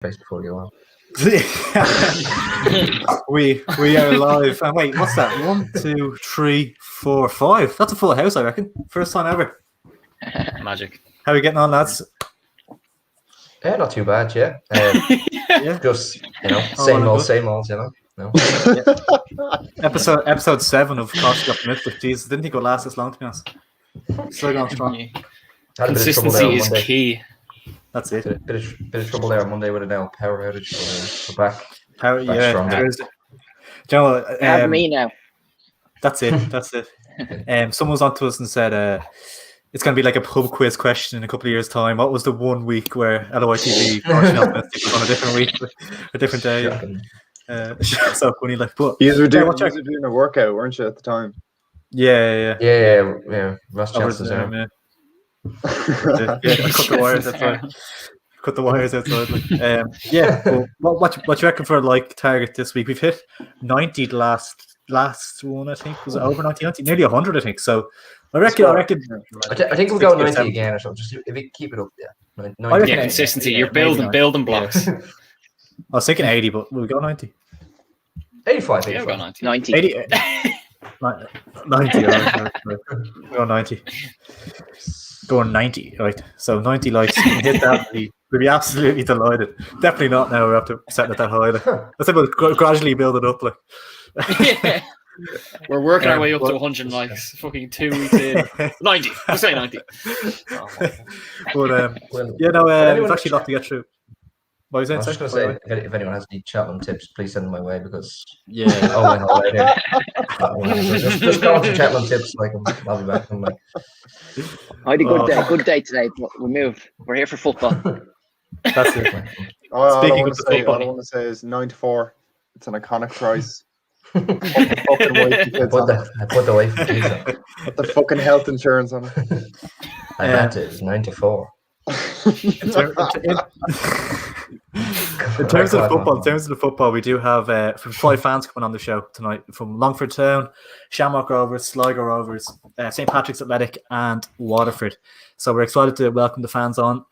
face before you go on. we are live. And wait, what's that? 1, 2, 3, 4, 5. That's a full house, I reckon. First time ever. Magic. How are you getting on, lads? Not too bad, yeah. Yeah. Just same old, you know. No. Episode 7 of Caution Optimistic. Jesus, didn't think it would last this long, to be honest. Still going strong. Had a bit of trouble Consistency there is Monday. key. That's it. Bit of trouble there on Monday with a power outage. So we're back. Yeah, strong. Thursday. Do you know, Have me now. That's it. Someone was on to us and said it's going to be like a pub quiz question in a couple of years' time. What was the one week where LOITV Caution Optimistic was on a different week, a different day? So funny, like. But you were doing a workout, weren't you, at the time? Yeah. Ross Johnson's there. Yeah, cut the wires outside. Like. Well, what you reckon for like target this week? We've hit 90 last one, I think. Was it over 90? Nearly 100, I think. So I reckon. I think we'll go 90 again or something. Just if we keep it up, yeah. 90. Yeah, consistency. You're building blocks. I was thinking 80, but we'll go 90. 85. Yeah, we'll go 90. 90. 80. 90. Right. Go 90. Going 90, right? So 90 likes. We'll hit that. We'll be absolutely delighted. Definitely not now. We're after setting it that high. Like. I think we'll gradually build it up. Like. Yeah. We're working our way up to 100 likes. Fucking 2 weeks in. 90. We'll say 90. But it's actually a lot to get through. What was I was just going to say, if anyone has any Cheltenham tips, please send them my way because just go on to Cheltenham tips. Like I'll be back. I had a good day today. But we're here for football. That's it. All Speaking I of the football, want to say is 94. It's an iconic price. I put the wife Put the fucking health insurance on it. I bet it was 94. In terms of the football, we do have 5 fans coming on the show tonight from Longford Town, Shamrock Rovers, Sligo Rovers, St Patrick's Athletic, and Waterford. So we're excited to welcome the fans on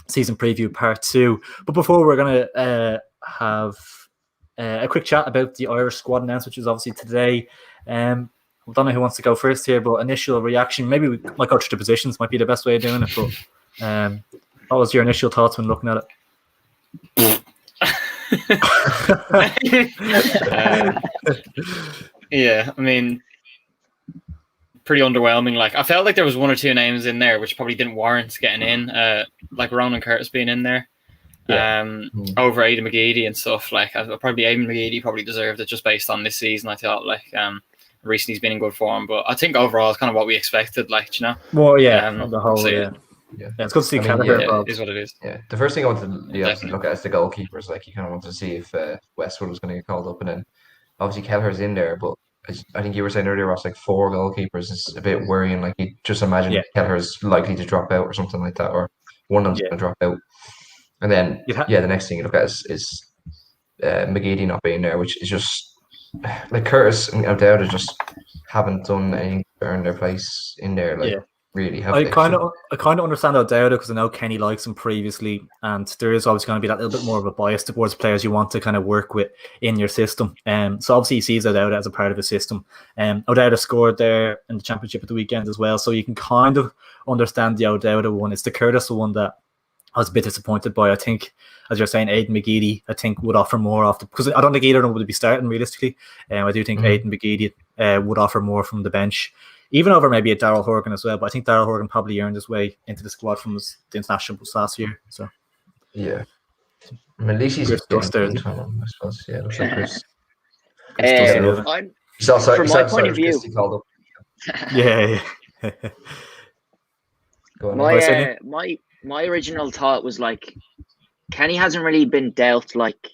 season preview part 2. But before, we're going to have a quick chat about the Irish squad announcement, which is obviously today. I don't know who wants to go first here, but initial reaction. Maybe we might go through the positions. Might be the best way of doing it. But what was your initial thoughts when looking at it? Yeah, I mean, pretty underwhelming. Like, I felt like there was 1 or 2 names in there which probably didn't warrant getting in, like Ronan Curtis being in there, over Aidan McGeady and stuff. Like, probably Aidan McGeady probably deserved it just based on this season. I thought, like, recently he's been in good form, but I think overall it's kind of what we expected. Like, you know. Well, yeah, on the whole, Yeah, it's good to see Kelleher. It is what it is. Yeah, the first thing I wanted to look at is the goalkeepers. Like, you kind of wanted to see if Westwood was going to get called up, and then obviously Kelleher's in there. But I think you were saying earlier, Ross, like 4 goalkeepers is a bit worrying. Like, you just imagine Kelleher's likely to drop out or something like that, or one of them's going to drop out. And then the next thing you look at is McGeady not being there, which is just like Curtis and O'Dowda just haven't done anything to earn their place in there. Like. Really have I kind of understand O'Dowda because I know Kenny likes him previously, and there is always going to be that little bit more of a bias towards players you want to kind of work with in your system. So obviously he sees O'Dowda as a part of his system. O'Dowda scored there in the championship at the weekend as well, so you can kind of understand the O'Dowda one. It's the Curtis one that I was a bit disappointed by. I think, as you're saying, Aidan McGeady, I think would offer more because I don't think either of them would be starting realistically. I do think Aidan McGeady would offer more from the bench. Even over maybe a Daryl Horgan as well, but I think Daryl Horgan probably earned his way into the squad from the international last year. So, yeah, I mean, at least he's dust there. I suppose. Yeah, looks like Chris. From my point of view, yeah. My original thought was like, Kenny hasn't really been dealt like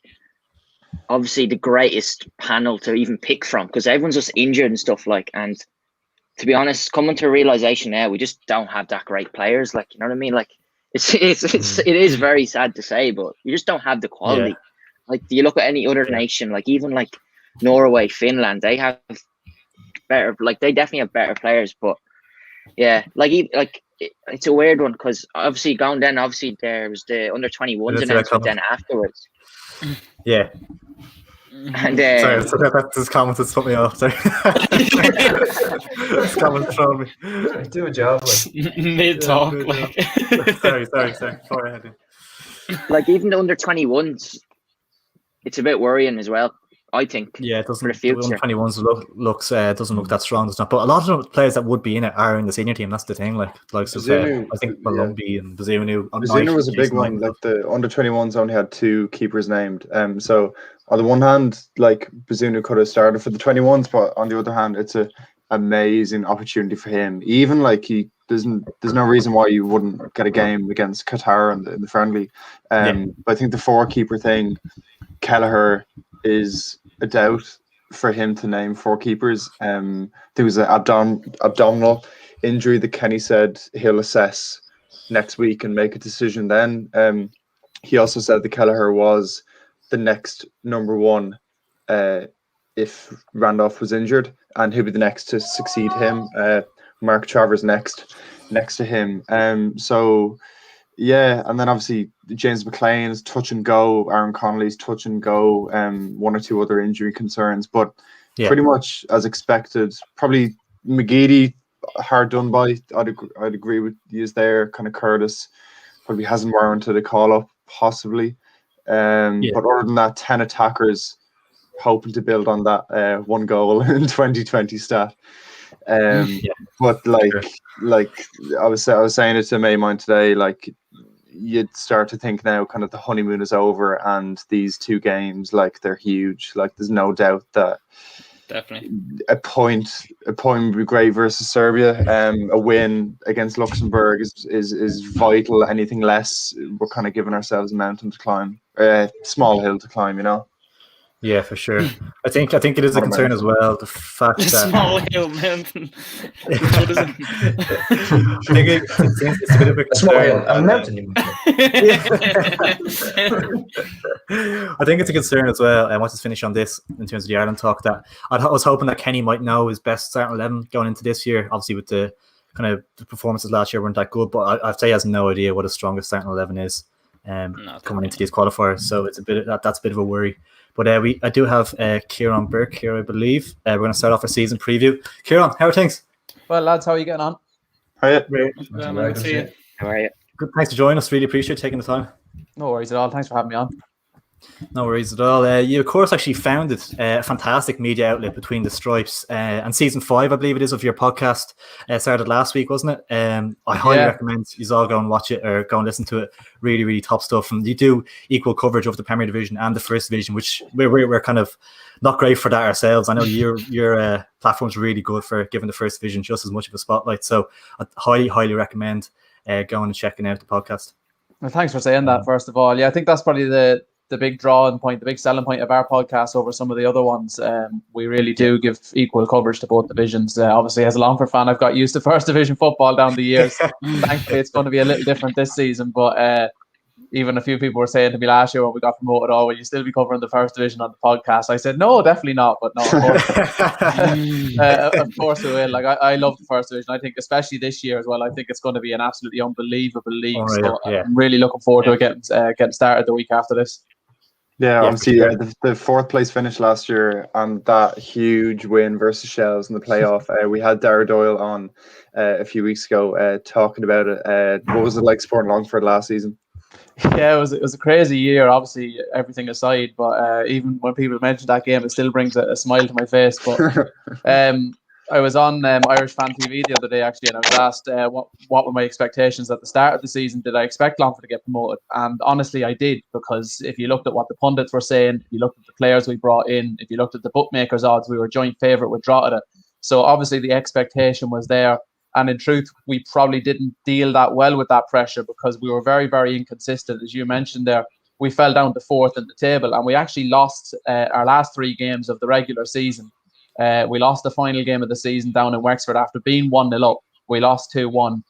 obviously the greatest panel to even pick from because everyone's just injured and stuff like and. To be honest, coming to a realization now, we just don't have that great players. Like, you know what I mean? Like, it is very sad to say, but you just don't have the quality. Yeah. Like, you look at any other nation, like even like Norway, Finland, they have better. Like, they definitely have better players. But yeah, like it's a weird one because obviously there was the under 21s announcement then afterwards. Yeah. And sorry, this comment has put me off. Sorry. This comment thrown me. Do a job. Mid talk. Sorry. Go ahead. Like even the under 21s, it's a bit worrying as well. I think. Yeah, it doesn't. For the future. The 21s doesn't look that strong. Does not. But a lot of the players that would be in it are in the senior team. That's the thing. Like Bazunu, I think Malumbi and Bazunu. Bazunu was a big one. Like the under 21s only had 2 keepers named. So on the one hand, like Bazunu could have started for the 21s, but on the other hand, it's a amazing opportunity for him. Even like there's no reason why you wouldn't get a game against Qatar in the friendly. But I think the 4 keeper thing, Kelleher is a doubt for him to name 4 keepers. There was an abdominal injury that Kenny said he'll assess next week and make a decision then. He also said that Kelleher was the next number 1 if Randolph was injured, and he'll be the next to succeed him. Mark Travers next to him. So yeah, and then obviously James McLean's touch and go, Aaron Connolly's touch and go, 1 or 2 other injury concerns, but pretty much as expected. Probably McGeady hard done by. I'd agree with you there. Kind of Curtis probably hasn't warranted a call up possibly. But other than that, 10 attackers, hoping to build on that 1 goal in 2020 stat. But like I was saying it to Maymine today, like you'd start to think now kind of the honeymoon is over and these 2 games, like they're huge. Like there's no doubt that definitely a point would be great versus Serbia. A win against Luxembourg is vital. Anything less, we're kind of giving ourselves a mountain to climb, small hill to climb, you know. Yeah, for sure. I think it is a concern as well. The fact that small hill mountain. I think it's a bit of a concern. A mountain. I think it's a concern as well. And once it's finished on this, in terms of the Ireland talk, that I was hoping that Kenny might know his best starting 11 going into this year. Obviously, with the kind of the performances last year weren't that good, but I'd say he has no idea what his strongest starting 11 is coming into these qualifiers. So it's that's a bit of a worry. But I do have Kieran Burke here, I believe. We're going to start off our season preview. Kieran, how are things? Well, lads, how are you getting on? Hiya. Good to see you. How are you? Good. Thanks for joining us. Really appreciate taking the time. No worries at all. Thanks for having me on. No worries at all. You, of course, actually founded a fantastic media outlet Between the Stripes, and season 5, I believe it is, of your podcast started last week, wasn't it? I highly recommend you all go and watch it or go and listen to it. Really, really top stuff. And you do equal coverage of the Premier Division and the First Division, which we're kind of not great for that ourselves. I know your platform's really good for giving the First Division just as much of a spotlight. So I highly, highly recommend going and checking out the podcast. Well, thanks for saying that, first of all. Yeah, I think that's probably the big drawing point, the big selling point of our podcast over some of the other ones. We really do give equal coverage to both divisions. Obviously, as a Longford fan, I've got used to First Division football down the years. Thankfully, it's going to be a little different this season, but even a few people were saying to me last year when we got promoted, "Oh, will you still be covering the First Division on the podcast?" I said, "No, definitely not." But no, of course we will. Like I love the First Division. I think especially this year as well. I think it's going to be an absolutely unbelievable league. I'm really looking forward to it getting started the week after this. Yeah, obviously, the 4th place finish last year and that huge win versus Shells in the playoff. We had Dara Doyle on a few weeks ago talking about it. What was it like supporting Longford last season? Yeah, it was a crazy year, obviously, everything aside. But even when people mention that game, it still brings a smile to my face. But I was on Irish Fan TV the other day, actually, and I was asked what were my expectations at the start of the season. Did I expect Longford to get promoted? And honestly, I did, because if you looked at what the pundits were saying, if you looked at the players we brought in, if you looked at the bookmakers' odds, we were joint favourite with Drogheda. So obviously the expectation was there. And in truth, we probably didn't deal that well with that pressure because we were very, very inconsistent. As you mentioned there, we fell down to 4th in the table, and we actually lost our last 3 games of the regular season. We lost the final game of the season down in Wexford after being 1-0 up. We lost 2-1,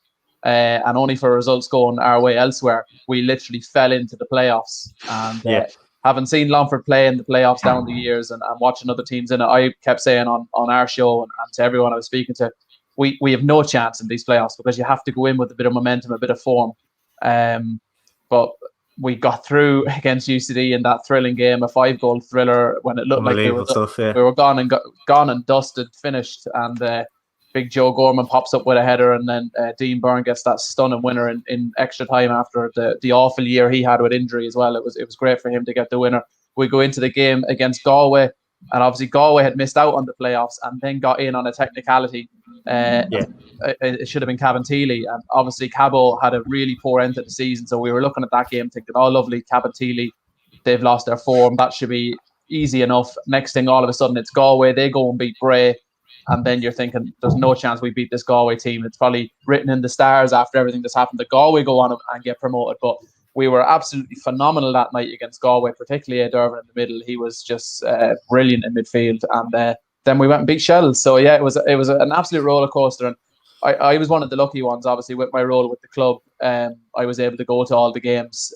and only for results going our way elsewhere, we literally fell into the playoffs. And having seen Longford play in the playoffs down the years and watching other teams in it, I kept saying on our show and to everyone I was speaking to, we have no chance in these playoffs because you have to go in with a bit of momentum, a bit of form. But we got through against UCD in that thrilling game, a 5-goal thriller when it looked like we were gone and dusted, finished, and big Joe Gorman pops up with a header, and then Dean Byrne gets that stunning winner in extra time after the awful year he had with injury as well. It was great for him to get the winner. We go into the game against Galway, and obviously Galway had missed out on the playoffs and then got in on a technicality. It should have been Cabinteely, and obviously Cabo had a really poor end to the season, so we were looking at that game thinking, oh lovely, Cabinteely, they've lost their form, that should be easy enough. Next thing, all of a sudden it's Galway, they go and beat Bray, and then you're thinking there's no chance we beat this Galway team. It's probably written in the stars after everything that's happened that Galway go on and get promoted, but we were absolutely phenomenal that night against Galway, particularly Dervin in the middle. He was just brilliant in midfield, and then we went and beat Shells. So yeah, it was an absolute roller coaster, and I was one of the lucky ones, obviously, with my role with the club. I was able to go to all the games.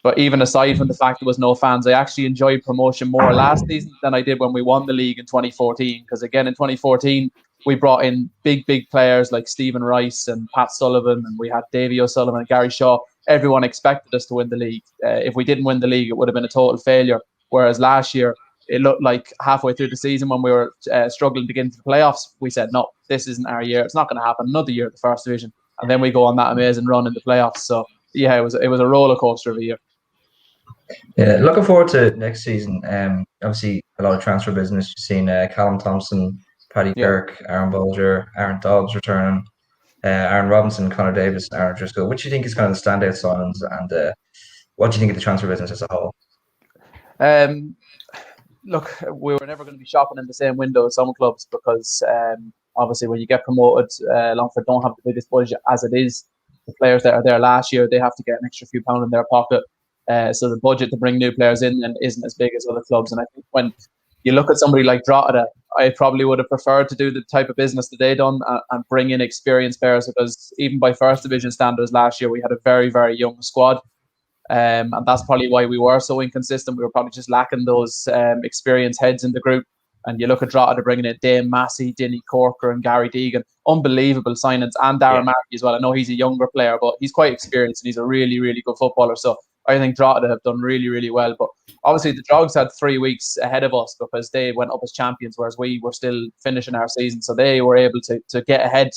But even aside from the fact there was no fans, I actually enjoyed promotion more last season than I did when we won the league in 2014. Because again, in 2014, we brought in big players like Stephen Rice and Pat Sullivan, and we had Davy O'Sullivan and Gary Shaw. Everyone expected us to win the league. If we didn't win the league, it would have been a total failure. Whereas last year, it looked like halfway through the season when we were struggling to get into the playoffs, we said, no, this isn't our year. It's not going to happen. Another year at the first division. And then we go on that amazing run in the playoffs. So, yeah, it was a roller coaster of a year. Yeah, looking forward to next season. Obviously, a lot of transfer business. You've seen Callum Thompson, Paddy Kirk, Aaron Bolger, Aaron Dobbs returning, Aaron Robinson, Connor Davis, and Aaron Driscoll. Which do you think is kind of the standout signings, and what do you think of the transfer business as a whole? Look, we were never going to be shopping in the same window as some clubs because obviously when you get promoted, Longford don't have the biggest budget as it is. The players that are there last year, they have to get an extra few pounds in their pocket. So the budget to bring new players in then isn't as big as other clubs. And I think when you look at somebody like Drogheda, I probably would have preferred to do the type of business that they done and bring in experienced players, because even by first division standards last year, we had a very, very young squad. And that's probably why we were so inconsistent. We were probably just lacking those experienced heads in the group. And you look at Drogheda bringing in Dame Massey, Dinny Corker and Gary Deegan. Unbelievable signings. And Darren Markey as well. I know he's a younger player, but he's quite experienced and he's a really, really good footballer. So I think Drogheda have done really, really well. But obviously the Drogs had 3 weeks ahead of us because they went up as champions, whereas we were still finishing our season. So they were able to get ahead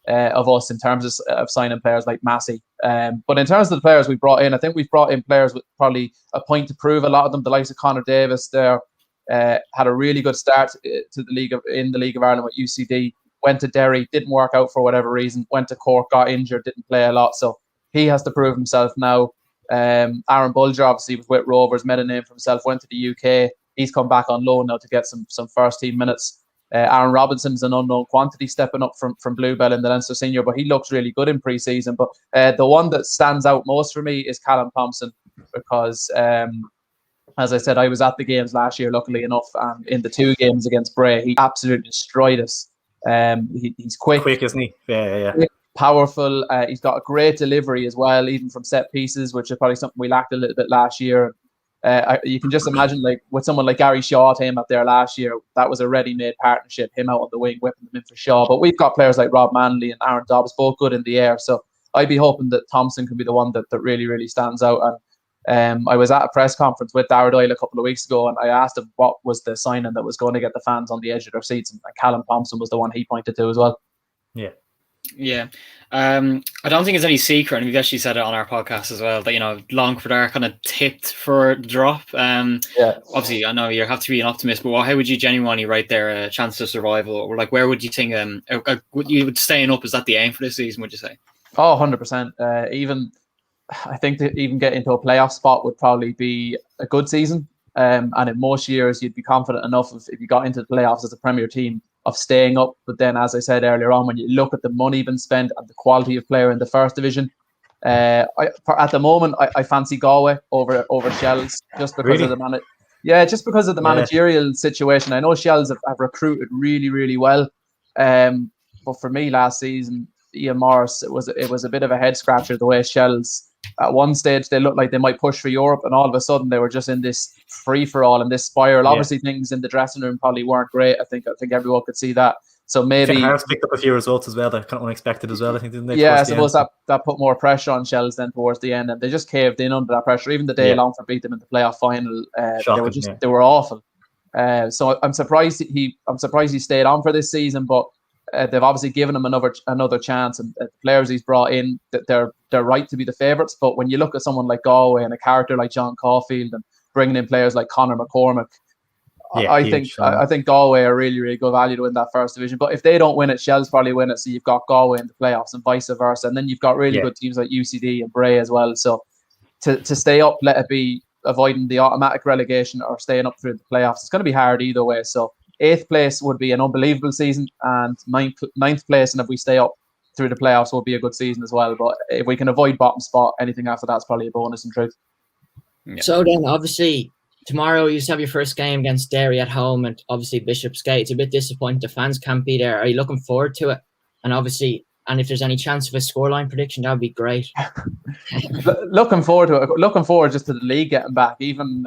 of us in terms of signing players like Massey. But in terms of the players we brought in, I think we've brought in players with probably a point to prove. A lot of them, the likes of Connor Davis there, had a really good start to the league in the League of Ireland with UCD. Went to Derry, didn't work out for whatever reason. Went to Cork, got injured, didn't play a lot. So he has to prove himself now. Aaron Bolger obviously was with Rovers, made a name for himself, went to the UK. He's come back on loan now to get some first team minutes. Aaron Robinson's an unknown quantity stepping up from Bluebell in the Leinster Senior, but he looks really good in pre-season. But the one that stands out most for me is Callum Thompson, because as I said, I was at the games last year, luckily enough, and in the 2 games against Bray, he absolutely destroyed us. He's quick, isn't he? Yeah. Quick, powerful. He's got a great delivery as well, even from set pieces, which is probably something we lacked a little bit last year. You can just imagine, like with someone like Gary Shaw came up there last year, that was a ready-made partnership, him out on the wing, whipping them in for Shaw. But we've got players like Rob Manley and Aaron Dobbs, both good in the air. So I'd be hoping that Thompson can be the one that really, really stands out. And I was at a press conference with Darragh Doyle a couple of weeks ago, and I asked him what was the signing that was going to get the fans on the edge of their seats, and Callum Thompson was the one he pointed to as well. Yeah. I don't think it's any secret, and we've actually said it on our podcast as well, that Longford are kind of tipped for drop. Obviously I know you have to be an optimist, but how would you genuinely rate their chance of survival, or like where would you think you would staying up? Is that the aim for this season, would you say? 100%. Even I think that even get into a playoff spot would probably be a good season. And in most years, you'd be confident enough if you got into the playoffs as a Premier team of staying up. But then, as I said earlier on, when you look at the money being spent and the quality of player in the first division, at the moment, I fancy Galway over Shells just because of the managerial situation. I know Shells have recruited really, really well. But for me last season, Ian Morris, it was a bit of a head scratcher the way Shells. At one stage, they looked like they might push for Europe, and all of a sudden, they were just in this free for all and this spiral. Obviously, things in the dressing room probably weren't great. I think everyone could see that. So maybe Hearts picked up a few results as well. They're kind of unexpected as well, I think, didn't they? Yeah, I suppose that put more pressure on Shells then towards the end, and they just caved in under that pressure. Even the day Longford beat them in the playoff final, they were awful. So I'm surprised he stayed on for this season, but they've obviously given him another chance, and the players he's brought in, that they're right to be the favourites. But when you look at someone like Galway and a character like John Caulfield and bringing in players like Conor McCormick, I think Galway are really, really good value to win that first division. But if they don't win it, Shells probably win it. So you've got Galway in the playoffs and vice versa. And then you've got really good teams like UCD and Bray as well. So to stay up, let it be avoiding the automatic relegation or staying up through the playoffs. It's going to be hard either way. So 8th place would be an unbelievable season, and 9th place, and if we stay up through the playoffs, will be a good season as well. But if we can avoid bottom spot, anything after that's probably a bonus in truth. Yeah. So then, obviously, tomorrow you have your first game against Derry at home, and obviously Bishopsgate. It's a bit disappointing the fans can't be there. Are you looking forward to it? And obviously, if there's any chance of a scoreline prediction, that would be great. Looking forward to it. Looking forward just to the league getting back. Even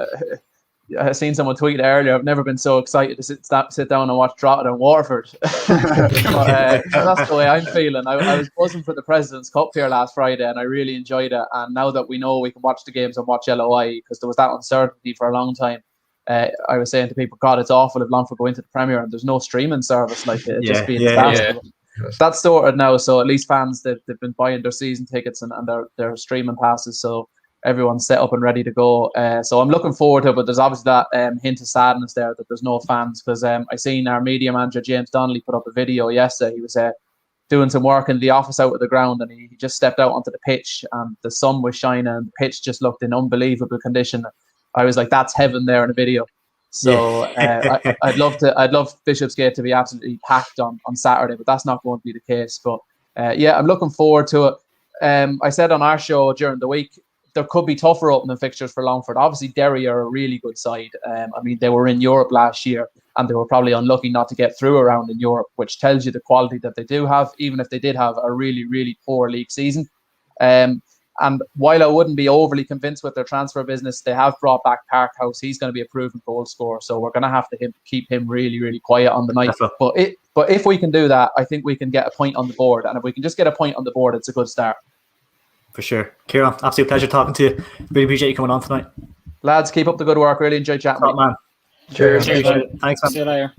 I've seen someone tweet earlier, I've never been so excited to sit down and watch Drogheda and Waterford. But, that's the way I'm feeling. I was buzzing for the President's Cup here last Friday, and I really enjoyed it. And now that we know we can watch the games and watch LOI, because there was that uncertainty for a long time, I was saying to people, God, it's awful if Longford go into the Premier and there's no streaming service, like it just being disaster. That's sorted now, so at least fans, they've been buying their season tickets and their streaming passes, so everyone's set up and ready to go. So I'm looking forward to it, but there's obviously that hint of sadness there that there's no fans, because I seen our media manager James Donnelly put up a video yesterday. He was doing some work in the office out of the ground, and he just stepped out onto the pitch, and the sun was shining and the pitch just looked in unbelievable condition. I was like, that's heaven there in a video. So I'd love Bishopsgate to be absolutely packed on Saturday, but that's not going to be the case. But I'm looking forward to it. I said on our show during the week, there could be tougher opening fixtures for Longford. Obviously, Derry are a really good side. They were in Europe last year, and they were probably unlucky not to get through around in Europe, which tells you the quality that they do have, even if they did have a really, really poor league season. And while I wouldn't be overly convinced with their transfer business, they have brought back Parkhouse. He's going to be a proven goal scorer, so we're going to have to keep him really, really quiet on the night. But if we can do that, I think we can get a point on the board. And if we can just get a point on the board, it's a good start. For sure. Kieran, absolute pleasure talking to you. Really appreciate you coming on tonight. Lads, keep up the good work. Really enjoyed chatting. Top man. Cheers. Thanks, man. See you later.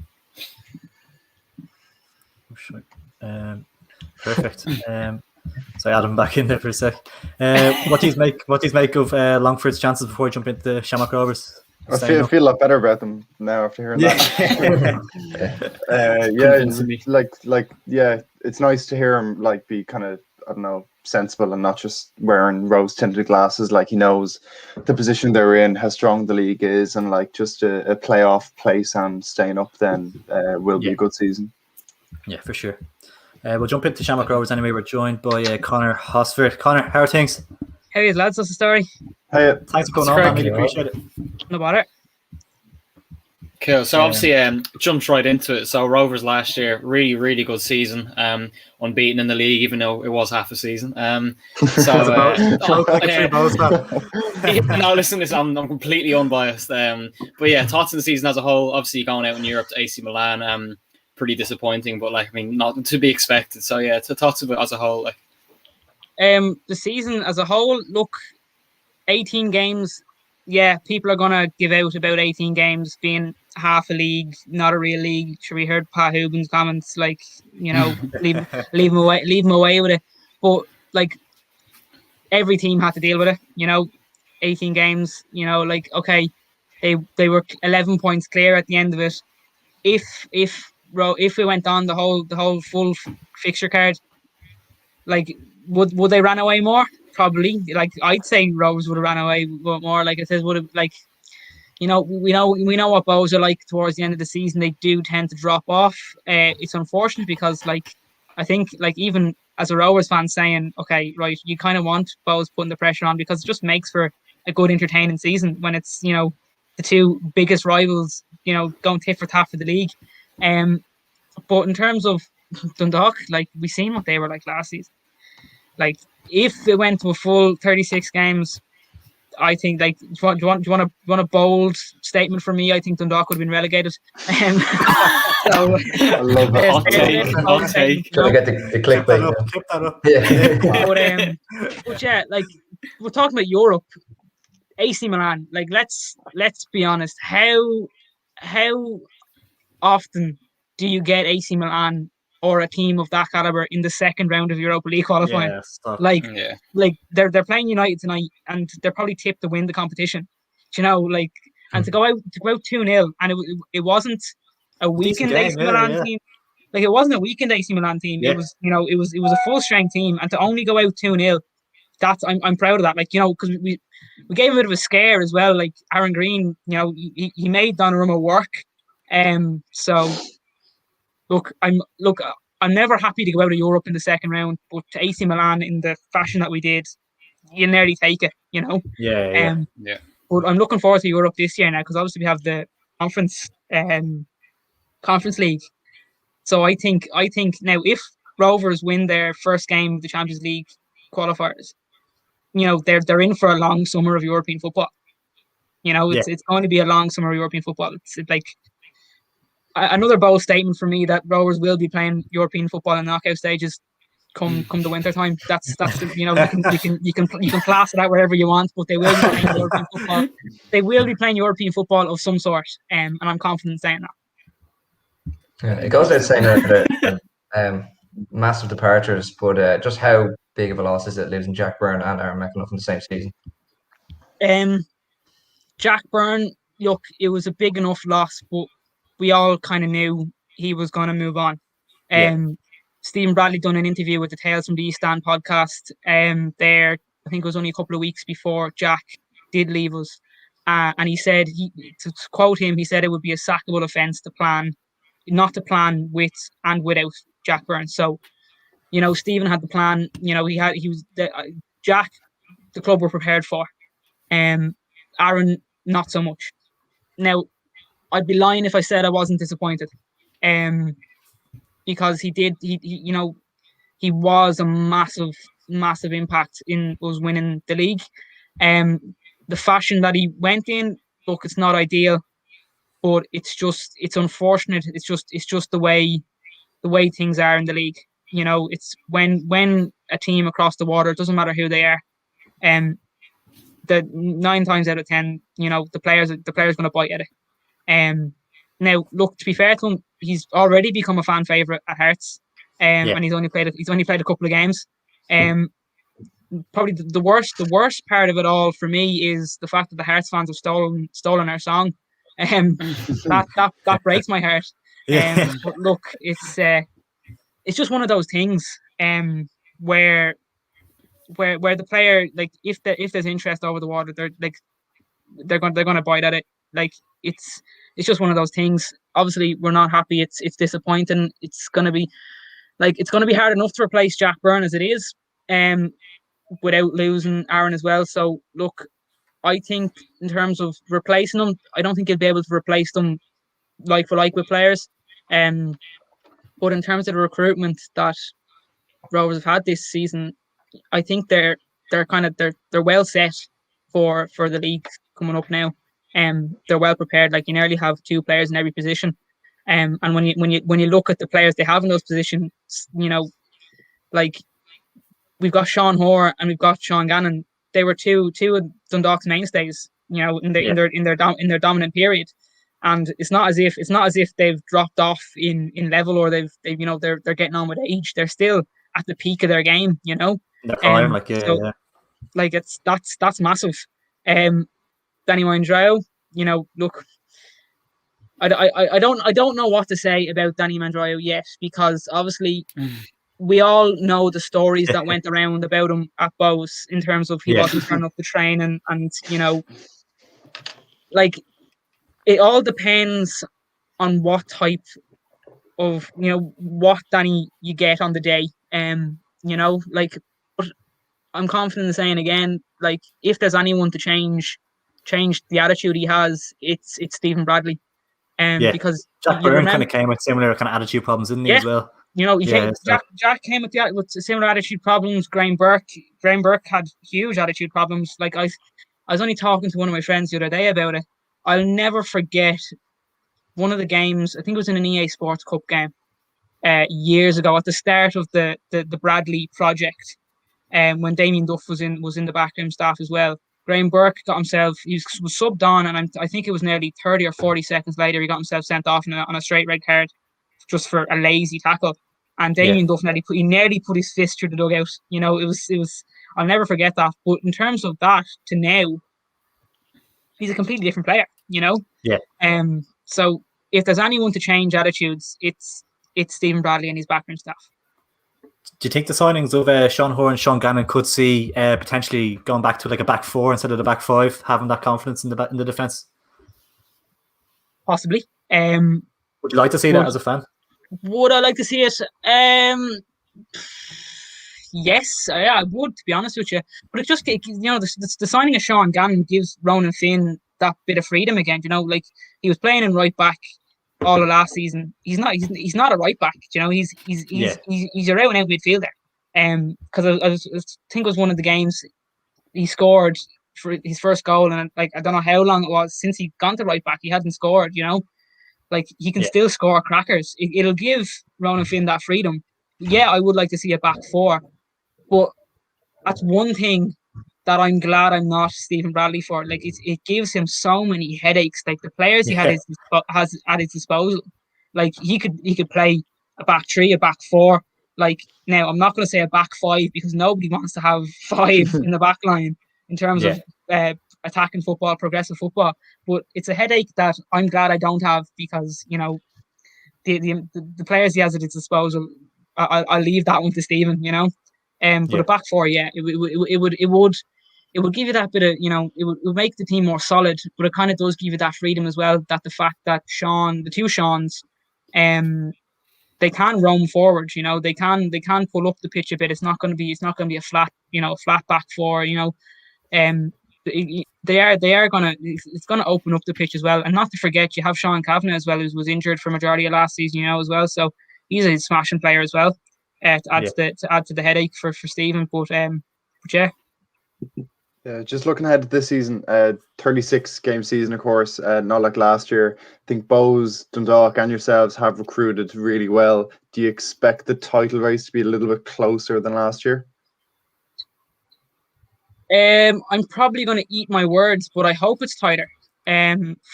Perfect. So Adam, back in there for a sec. What do you make of Longford's chances before we jump into the Shamrock Rovers? I feel a lot better about them now after hearing that. It's nice to hear him be kind of, I don't know, sensible and not just wearing rose tinted glasses. Like, he knows the position they're in, how strong the league is, and just a playoff place and staying up then will be a good season. Yeah, for sure. We'll jump into Shamrock Rovers anyway. We're joined by Conor Hosford. Conor, how are things? Hey lads, what's the story? Hey, thanks for coming on, man. Really appreciate it. No bother. Cool. So obviously, jumped right into it. So Rovers last year, really, really good season. Unbeaten in the league, even though it was half a season. No, listen, I'm completely unbiased. But yeah, thoughts on the season as a whole. Obviously, going out in Europe to AC Milan, pretty disappointing, but not to be expected. So yeah, thoughts of it as a whole. The season as a whole, look, 18 games. Yeah, people are gonna give out about 18 games being half a league, not a real league. Sure, we heard Pat Hooben's comments, leave him away with it. But every team had to deal with it. 18 games. Okay, they were 11 points clear at the end of it. If we went on the whole full fixture card, would they run away more? Probably. I'd say Rovers would have ran away more. Like it says, would have we know what Bows are like towards the end of the season. They do tend to drop off. It's unfortunate because I think even as a Rovers fan saying, okay, right, you kind of want Bows putting the pressure on, because it just makes for a good entertaining season when it's the two biggest rivals going tit for tat for the league. But in terms of Dundalk, we seen what they were like last season. If it went to a full 36 games, I think like do you want a bold statement from me? I think Dundalk would have been relegated. So I love it. Hot take. Trying to get the Clip that clickbait. up. Clip that up. Yeah. But yeah, like we're talking about Europe, AC Milan. Like let's be honest. How often do you get AC Milan or a team of that caliber in the second round of Europa League qualifying? Yeah, stop. Like they're playing United tonight, and they're probably tipped to win the competition. Do you know, like, and to go out 2-0, and it wasn't a weakened AC Milan team. Like it wasn't a weakened AC Milan team. Yeah. It was, it was a full strength team, and to only go out 2-0, that's I'm proud of that. Like, because we gave him a bit of a scare as well. Like Aaron Green, he made Donnarumma work. So look, I'm never happy to go out of Europe in the second round, but to AC Milan in the fashion that we did, you nearly take it, Yeah. But I'm looking forward to Europe this year now, because obviously we have the conference league. So I think now if Rovers win their first game of the Champions League qualifiers, they're in for a long summer of European football. It's going to be a long summer of European football. It's like another bold statement for me that Rovers will be playing European football in knockout stages come the winter time. That's you can class it out wherever you want, but they will be playing European football. They will be playing European football of some sort, and I'm confident in saying that. Yeah, it goes without saying that massive departures, but just how big of a loss is it losing Jack Byrne and Aaron McAnuff in the same season? Jack Byrne, look, it was a big enough loss, but we all kind of knew he was going to move on. Stephen Bradley done an interview with the Tales from the East Stand podcast there, I think it was only a couple of weeks before Jack did leave us. And he said, to quote him, he said it would be a sackable offence not to plan with and without Jack Byrne. So, Stephen had the plan. Jack, the club were prepared for. Aaron, not so much. Now, I'd be lying if I said I wasn't disappointed. Because he was a massive impact in us winning the league. The fashion that he went in, look, it's not ideal, but it's unfortunate. It's just the way things are in the league. It's when a team across the water, it doesn't matter who they are, the 9 times out of 10, the player's going to bite at it. Now, look, to be fair to him, he's already become a fan favourite at Hearts, and he's only played a couple of games. Probably the worst part of it all for me is the fact that the Hearts fans have stolen our song. That breaks my heart. But look, it's just one of those things where the player, like, if there's interest over the water, they're going to bite at it. Like, it's just one of those things. Obviously, we're not happy. It's disappointing. It's going to be hard enough to replace Jack Byrne as it is, without losing Aaron as well. So look, I think in terms of replacing them, I don't think you'll be able to replace them like for like with players. But in terms of the recruitment that Rovers have had this season, I think they're well set for the league coming up now. They're well prepared. Like, you nearly have 2 players in every position. And when you look at the players they have in those positions, like, we've got Sean Hoare and we've got Sean Gannon. They were two of Dundalk's mainstays, in their dominant period. And it's not as if they've dropped off in level, or they're getting on with age. They're still at the peak of their game, They're fine, that's massive. Danny Mandrao, look, I don't know what to say about Danny Mandrao yet, because obviously we all know the stories that went around about him at Bows, in terms of he wasn't turning up to train, and like, it all depends on what type of, what Danny you get on the day. Like, but I'm confident in saying again, like, if there's anyone to change the attitude he has, it's Stephen Bradley. Because Jack Byrne kind of came with similar kind of attitude problems, didn't he, as well? Jack came with similar attitude problems. Graham Burke had huge attitude problems. Like, I was only talking to one of my friends the other day about it. I'll never forget one of the games. I think it was in an EA Sports Cup game years ago at the start of the Bradley project, when Damien Duff was in the backroom staff as well. Graham Burke got himself, he was subbed on, and I think it was nearly 30 or 40 seconds later, he got himself sent off on a straight red card just for a lazy tackle. And Damien Duff nearly put his fist through the dugout. You know, it was. I'll never forget that. But in terms of that to now, he's a completely different player. You know. Yeah. So if there's anyone to change attitudes, it's Stephen Bradley and his backroom staff. Do you think the signings of Sean Hoare and Sean Gannon could see potentially going back to like a back four instead of the back five, having that confidence in the defence? Possibly. Would you like to see that as a fan? Would I like to see it? Yes, I would, to be honest with you. But it just, the signing of Sean Gannon gives Ronan Finn that bit of freedom again. You know, like he was playing in right back all of last season. He's not a right back. You know, he's a out and out midfielder. Because I think it was one of the games he scored for his first goal, and like I don't know how long it was since he gone to right back. He hadn't scored. You know. Like, he can still score crackers. It'll give Ronan Finn that freedom. Yeah, I would like to see a back four. But that's one thing that I'm glad I'm not Stephen Bradley for. Like, it gives him so many headaches. Like, the players he has at his disposal. Like, he could play a back three, a back four. Like, now, I'm not going to say a back five because nobody wants to have five in the back line in terms of attacking football, progressive football, but it's a headache that I'm glad I don't have because, you know, the players he has at his disposal, I'll leave that one to Stephen, you know. But a back four, it would give you that bit of, you know, it would make the team more solid, but it kind of does give you that freedom as well. That the fact that the two Seans, they can roam forward, you know, they can pull up the pitch a bit. It's not going to be a flat, you know, flat back four, you know. They are gonna. It's gonna open up the pitch as well, and not to forget, you have Sean Kavanagh as well, who was injured for majority of last season, you know, as well. So he's a smashing player as well. To add to the headache for Stephen, but yeah. Yeah, just looking ahead to this season, 36 game season, of course, not like last year. I think Bowes, Dundalk, and yourselves have recruited really well. Do you expect the title race to be a little bit closer than last year? I'm probably going to eat my words, but I hope it's tighter.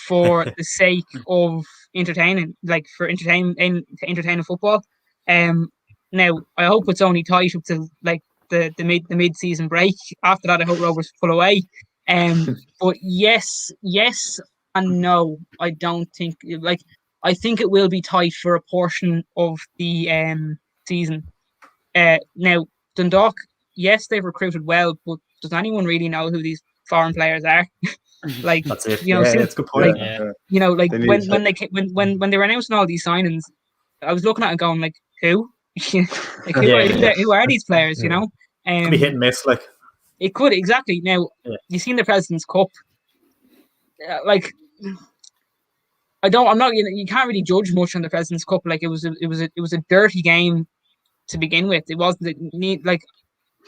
For the sake of entertaining, like for entertaining football. Now I hope it's only tight up to like the mid season break. After that, I hope Rovers pull away. But yes and no. I don't think I think it will be tight for a portion of the season. Now Dundalk, yes, they've recruited well, but does anyone really know who these foreign players are? Like, that's it. You know, that's a good point. You know, like when they were announcing all these signings, I was looking at it going like, who? Like who are these players? You know, could be hit and miss. Like it could exactly. Now you've seen the President's Cup. Like I'm not. You can't really judge much on the President's Cup. Like it was a dirty game to begin with. It wasn't like.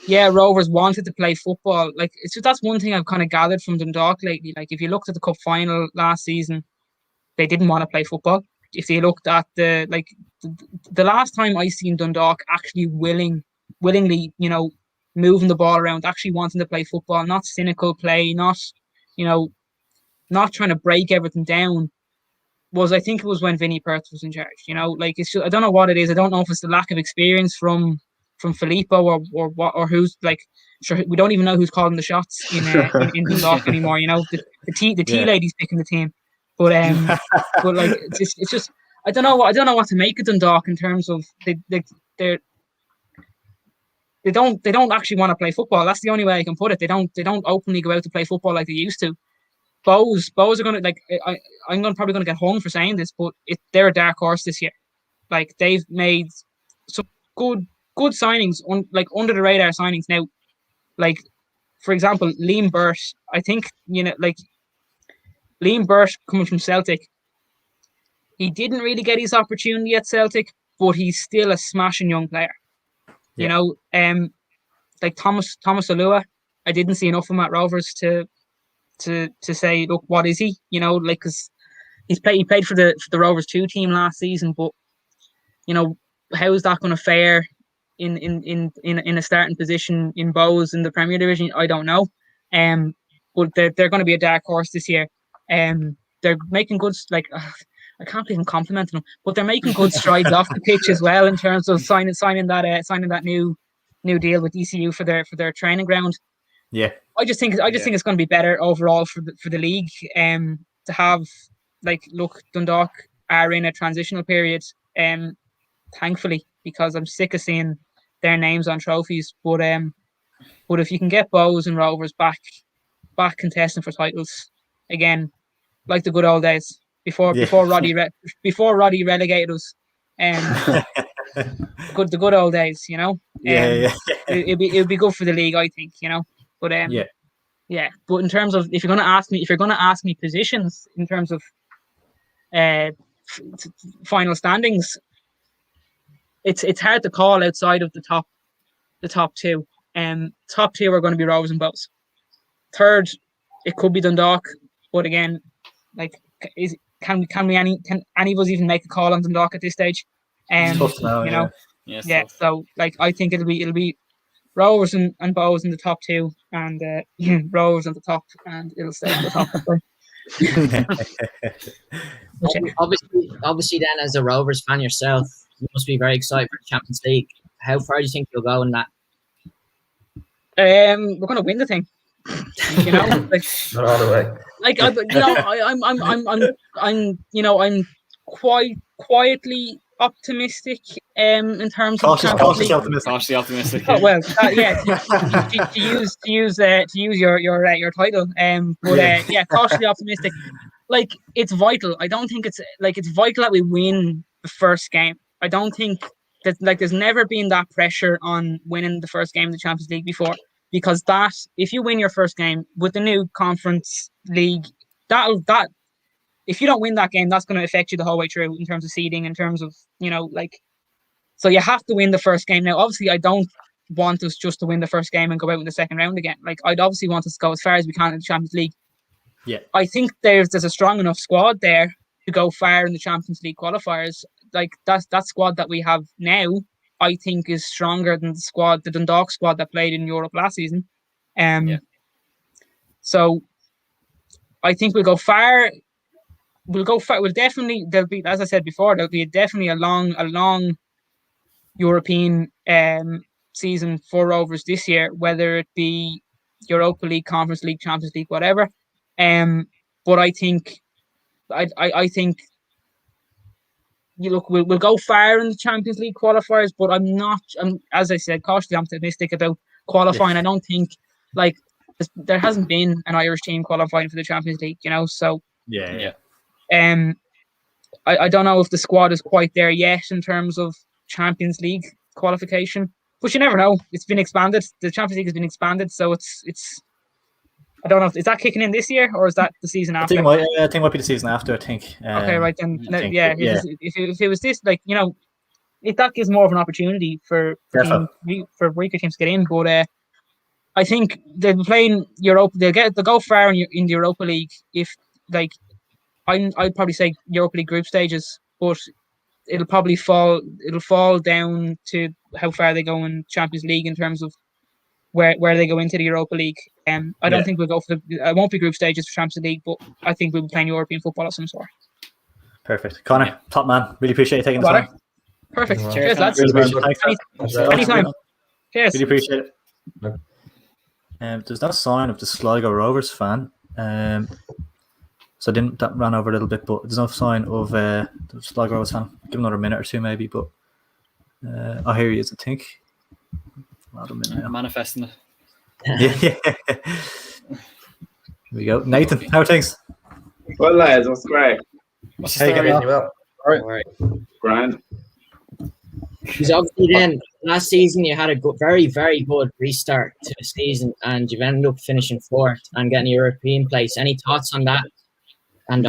Yeah, Rovers wanted to play football. Like it's just, that's one thing I've kind of gathered from Dundalk lately. Like if you looked at the cup final last season, they didn't want to play football. If you looked at the last time I seen Dundalk actually willingly, you know, moving the ball around, actually wanting to play football, not cynical play, not trying to break everything down, I think it was when Vinnie Perth was in charge. You know, like it's just, I don't know what it is. I don't know if it's the lack of experience from Filippo or what, or who's like, sure, we don't even know who's calling the shots in Dundalk anymore. You know, the tea lady's picking the team, but like it's just I don't know what to make of Dundalk in terms of they don't actually want to play football. That's the only way I can put it. They don't openly go out to play football like they used to. Bows are gonna I'm probably gonna get hung for saying this, but they're a dark horse this year. Like they've made some good signings, under the radar signings now. Like, for example, Liam Burt. I think, you know, like Liam Burt coming from Celtic, he didn't really get his opportunity at Celtic, but he's still a smashing young player. You know, like Thomas Alua, I didn't see enough of him at Rovers to to say, look, what is he? You know, like, because he played for the Rovers 2 team last season, but you know, how is that going to fare in a starting position in Bows in the Premier Division? I don't know. But they're going to be a dark horse this year. They're making good, like, I can't believe I'm complimenting them, but they're making good strides off the pitch as well in terms of signing that new deal with ECU for their training ground. Yeah, I just think it's going to be better overall for the league. To have, like, look, Dundalk are in a transitional period. Thankfully, because I'm sick of seeing their names on trophies. But if you can get Bows and Rovers back contesting for titles again, like the good old days before Roddy relegated us, the good old days, you know. It'd be good for the league, I think, you know. But yeah. But in terms of, if you're going to ask me positions in terms of final standings, it's hard to call outside of the top two. Top two are going to be Rovers and Bows. Third, it could be Dundalk, but again, like, can any of us even make a call on Dundalk at this stage? Tough to know, you know, yeah. So, like, I think it'll be Rovers and Bows in the top two, and Rovers on the top, and it'll stay on the top. Obviously, then, as a Rovers fan yourself, you must be very excited for the Champions League. How far do you think you'll go in that? We're going to win the thing. You know, like, Not all the way. Like, I'm quite quietly optimistic. In terms of cautiously optimistic. Cautiously optimistic. Oh, well, yeah. To use your title. But cautiously optimistic. Like, it's vital. I don't think it's vital that we win the first game. I don't think that, like, there's never been that pressure on winning the first game of the Champions League before. Because if you win your first game with the new Conference League, that if you don't win that game, that's going to affect you the whole way through in terms of seeding, in terms of, you know, like, so you have to win the first game. Now, obviously, I don't want us just to win the first game and go out in the second round again. Like, I'd obviously want us to go as far as we can in the Champions League. Yeah, I think there's a strong enough squad there to go far in the Champions League qualifiers. Like, that squad that we have now, I think, is stronger than the Dundalk squad that played in Europe last season. So I think we'll go far. We'll definitely, there'll be, as I said before, there'll be definitely a long European season for Rovers this year, whether it be Europa League, Conference League, Champions League, whatever. But I think we'll go far in the Champions League qualifiers, but I'm, as I said, cautiously optimistic about qualifying. I don't think, like, there hasn't been an Irish team qualifying for the Champions League, you know, so I don't know if the squad is quite there yet in terms of Champions League qualification, but you never know. It's been expanded. The Champions League has been expanded, so it's I don't know. Is that kicking in this year, or is that the season after? I think it might be the season after. I think. Okay, right then. If it was this, like, you know, that gives more of an opportunity for weaker teams to get in. But I think they'll be playing Europe. They'll go far in the Europa League. If, like, I'd probably say Europa League group stages, but it'll probably fall down to how far they go in Champions League in terms of where they go into the Europa League. I don't think we'll go for it won't be group stages for Champions League, but I think we'll be playing European football of some sort. Perfect. Connor, top man. Really appreciate you taking the time. Perfect. Well, cheers, lads. Anytime. Cheers. Really appreciate it. There's no sign of the Sligo Rovers fan. So that ran over a little bit, but there's no sign of the Sligo Rovers fan. Give him another minute or two maybe, but here he is, I think. Another minute now. Manifesting it. Yeah. Here we go. Nathan, how are things? Well, lads, what's great? What's the story? Well, all right. Grand. Because obviously then, last season you had a very, very good restart to the season, and you've ended up finishing fourth and getting a European place. Any thoughts on that? And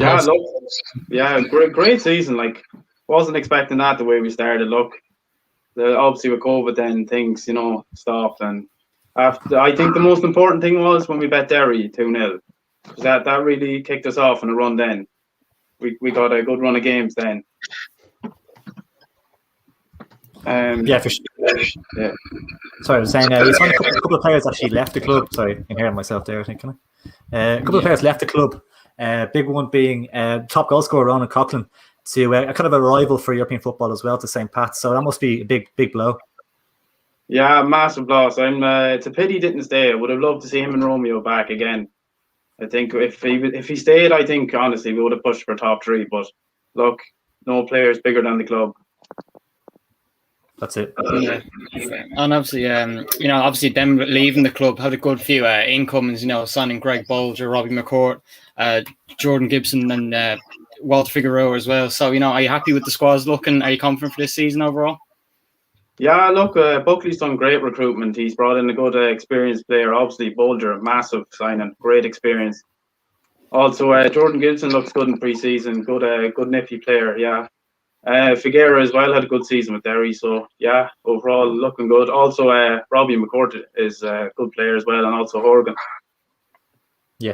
great season. Like, wasn't expecting that the way we started. Look, obviously with COVID, then things, you know, stopped. And after, I think the most important thing was when we bet Derry 2-0. because that really kicked us off on a run. Then we got a good run of games then. Yeah, for sure. Yeah. Sorry, I was saying we saw a couple of players actually left the club. Sorry, I can hear myself there, I think. Can I? A couple of players left the club. Big one being top goal scorer Ronan Coughlin to a kind of a rival for European football as well to St. Pat's. So that must be a big blow. Yeah, massive loss. It's a pity he didn't stay. I would have loved to see him and Romeo back again. I think if he stayed, I think honestly we would have pushed for top 3. But look, no player's bigger than the club. That's it. Yeah. And obviously, obviously them leaving the club had a good few incomings. Signing Greg Bolger, Robbie McCourt, Jordan Gibson, and Walter Figueroa as well. So are you happy with the squad's looking? Are you confident for this season overall? Yeah, look, Buckley's done great recruitment. He's brought in a good experienced player. Obviously, Bolger, massive signing, great experience. Also, Jordan Gibson looks good in pre-season. Good nippy player. Yeah. Figueroa as well had a good season with Derry, so yeah, overall looking good. Also, Robbie McCourt is a good player as well, and also Horgan. Yeah.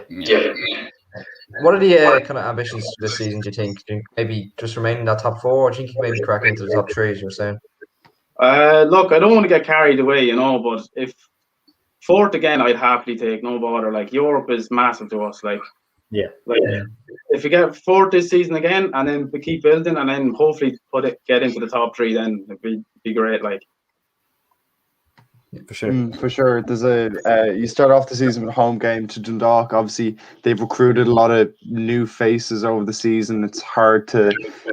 What are the kind of ambitions for this season? Do you think? Maybe just remain in that top 4, or do you think you maybe crack into the top 3, as you were saying? Look, I don't want to get carried away, but if 4th again, I'd happily take, no bother. Like, Europe is massive to us, if we get 4th this season again, and then we keep building, and then hopefully get into the top 3, then it'd be great. Like, for sure, for sure. There's you start off the season with a home game to Dundalk. Obviously, they've recruited a lot of new faces over the season. It's hard to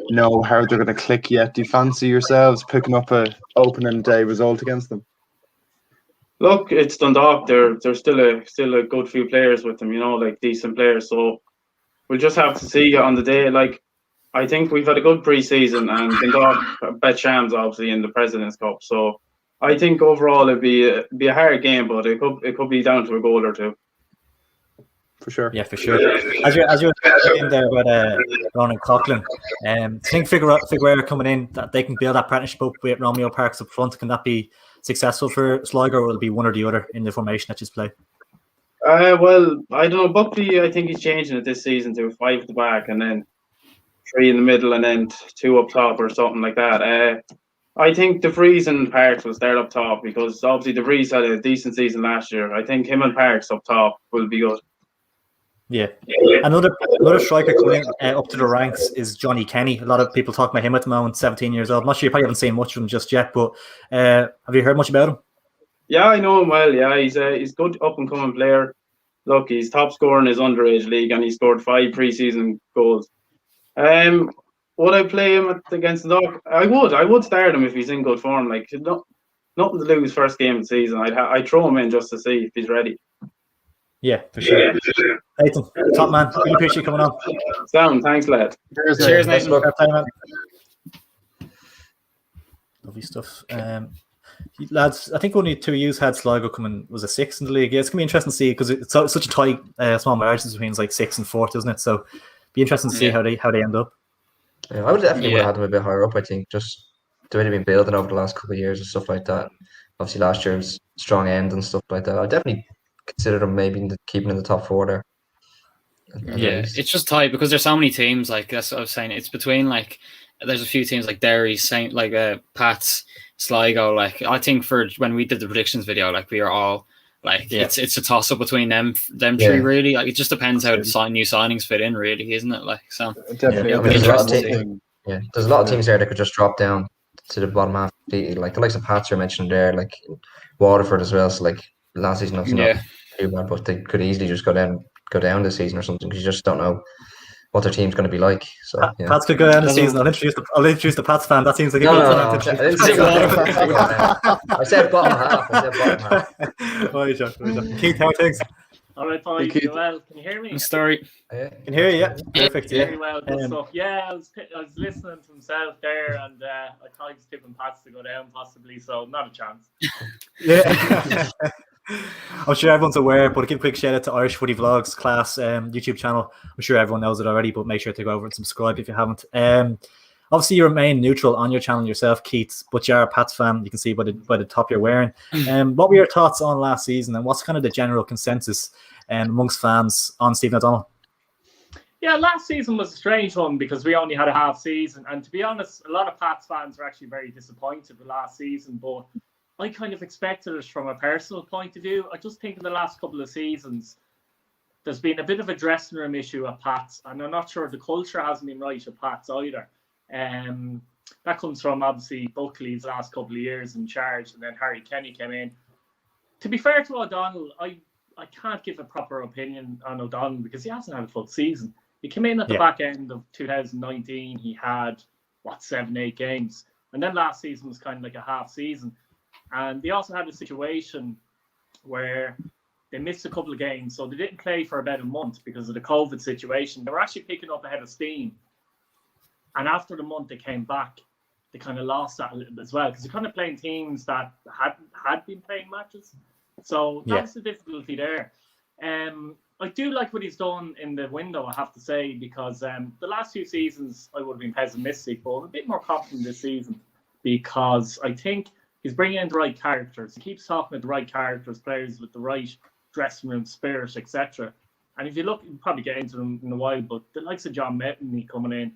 know how they're going to click yet. Do you fancy yourselves picking up a opening day result against them? Look, it's Dundalk. There's still a good few players with them, like decent players. So we'll just have to see on the day. Like, I think we've had a good pre-season, and Dundalk bet shams obviously in the President's Cup. So I think overall it'd be a hard game, but it could be down to a goal or two. For sure. Yeah, for sure. As you're saying there about Ronan Coughlin, I think Figueroa coming in, that they can build that partnership up with Romeo Parks up front. Can that be successful for Sligo, or will it be one or the other in the formation that you play? Well, I don't know. Buckley, I think he's changing it this season to 5 at the back, and then 3 in the middle, and then 2 up top or something like that. I think De Vries and Parks will start up top, because obviously De Vries had a decent season last year. I think him and Parks up top will be good. Yeah. Another striker coming up to the ranks is Johnny Kenny. A lot of people talk about him at the moment, 17 years old. I'm not sure, you probably haven't seen much of him just yet, but have you heard much about him? Yeah, I know him well. Yeah, he's good up and coming player. Look, he's top scorer in his underage league, and he scored 5 pre-season goals. Would I play him against the Dog? I would start him if he's in good form. Like, nothing to lose first game of the season. I'd throw him in just to see if he's ready. Yeah, for sure. Nathan, top man. Really appreciate you coming on. Sound, thanks, lad. Cheers, Nathan. Lovely stuff. Lads, I think only 2 years had Sligo coming, was a 6th in the league. Yeah, it's going to be interesting to see, because it's such a tight, small margins between like 6th and 4th, isn't it? So be interesting to see how they end up. Yeah, I would definitely would have had them a bit higher up, I think, just the way they've been building over the last couple of years and stuff like that. Obviously, last year was strong end and stuff like that. I definitely consider them maybe keeping in the top 4 there. Yeah, it's just tight because there's so many teams. Like that's what I was saying. It's between there's a few teams like Derry, Saint, Pats, Sligo. Like I think for when we did the predictions video, we are all it's a toss up between them three really. Like it just depends how the new signings fit in, really, isn't it? Like so, definitely. There's a lot of teams there that could just drop down to the bottom half. Like the likes of Pats you mentioned there, like Waterford as well. So last season, obviously not too bad, but they could easily just go down this season or something, because you just don't know what their team's going to be like. So Pats could go down this season. I'll introduce the Pats fan. That seems like a good time. I said bottom half. Oh, John. Keith, how are things? All right, Paul. You well? Can you hear me? Story. Can hear you. Yeah, perfect. Yeah. Very well. Good stuff. Yeah, I was listening to himself there, and I thought he was tipping Pats to go down possibly. So not a chance. Yeah. I'm sure everyone's aware, but give a quick shout out to Irish Footy Vlogs class YouTube channel. I'm sure everyone knows it already, but make sure to go over and subscribe if you haven't. Obviously, you remain neutral on your channel yourself, Keith, but you're a Pats fan. You can see by the top you're wearing. What were your thoughts on last season, and what's kind of the general consensus amongst fans on Stephen O'Donnell? Yeah, last season was a strange one because we only had a half season. And to be honest, a lot of Pats fans were actually very disappointed with last season. But I kind of expected it from a personal point of view. I just think in the last couple of seasons, there's been a bit of a dressing room issue at Pats. And I'm not sure the culture hasn't been right at Pats either. That comes from, obviously, Buckley's last couple of years in charge. And then Harry Kenny came in. To be fair to O'Donnell, I can't give a proper opinion on O'Donnell because he hasn't had a full season. He came in at the back end of 2019. He had, 7-8 games. And then last season was kind of like a half season. And they also had a situation where they missed a couple of games. So they didn't play for about a month because of the COVID situation. They were actually picking up a head of steam. And after the month they came back, they kind of lost that a little bit as well because they're kind of playing teams that had been playing matches. So that's the difficulty there. I do like what he's done in the window, I have to say, because the last few seasons I would have been pessimistic, but I'm a bit more confident this season because I think he's bringing in the right characters. He keeps talking with the right characters, players with the right dressing room spirit, etc. And if you look, we'll probably get into them in a while, but the likes of John Metheny coming in,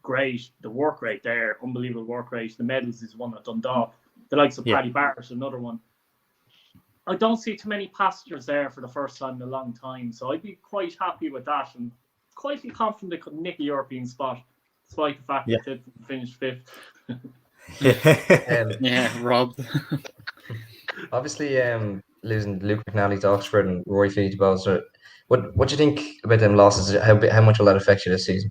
great. The work rate there, unbelievable work rate. The medals is one at Dundalk. The likes of Paddy Barrett, another one. I don't see too many passengers there for the first time in a long time, so I'd be quite happy with that and quite confident they could nick a European spot, despite the fact that they finished fifth. Rob. Obviously, losing Luke McNally to Oxford and Roy Feely to Bolster. What do you think about them losses? How much will that affect you this season?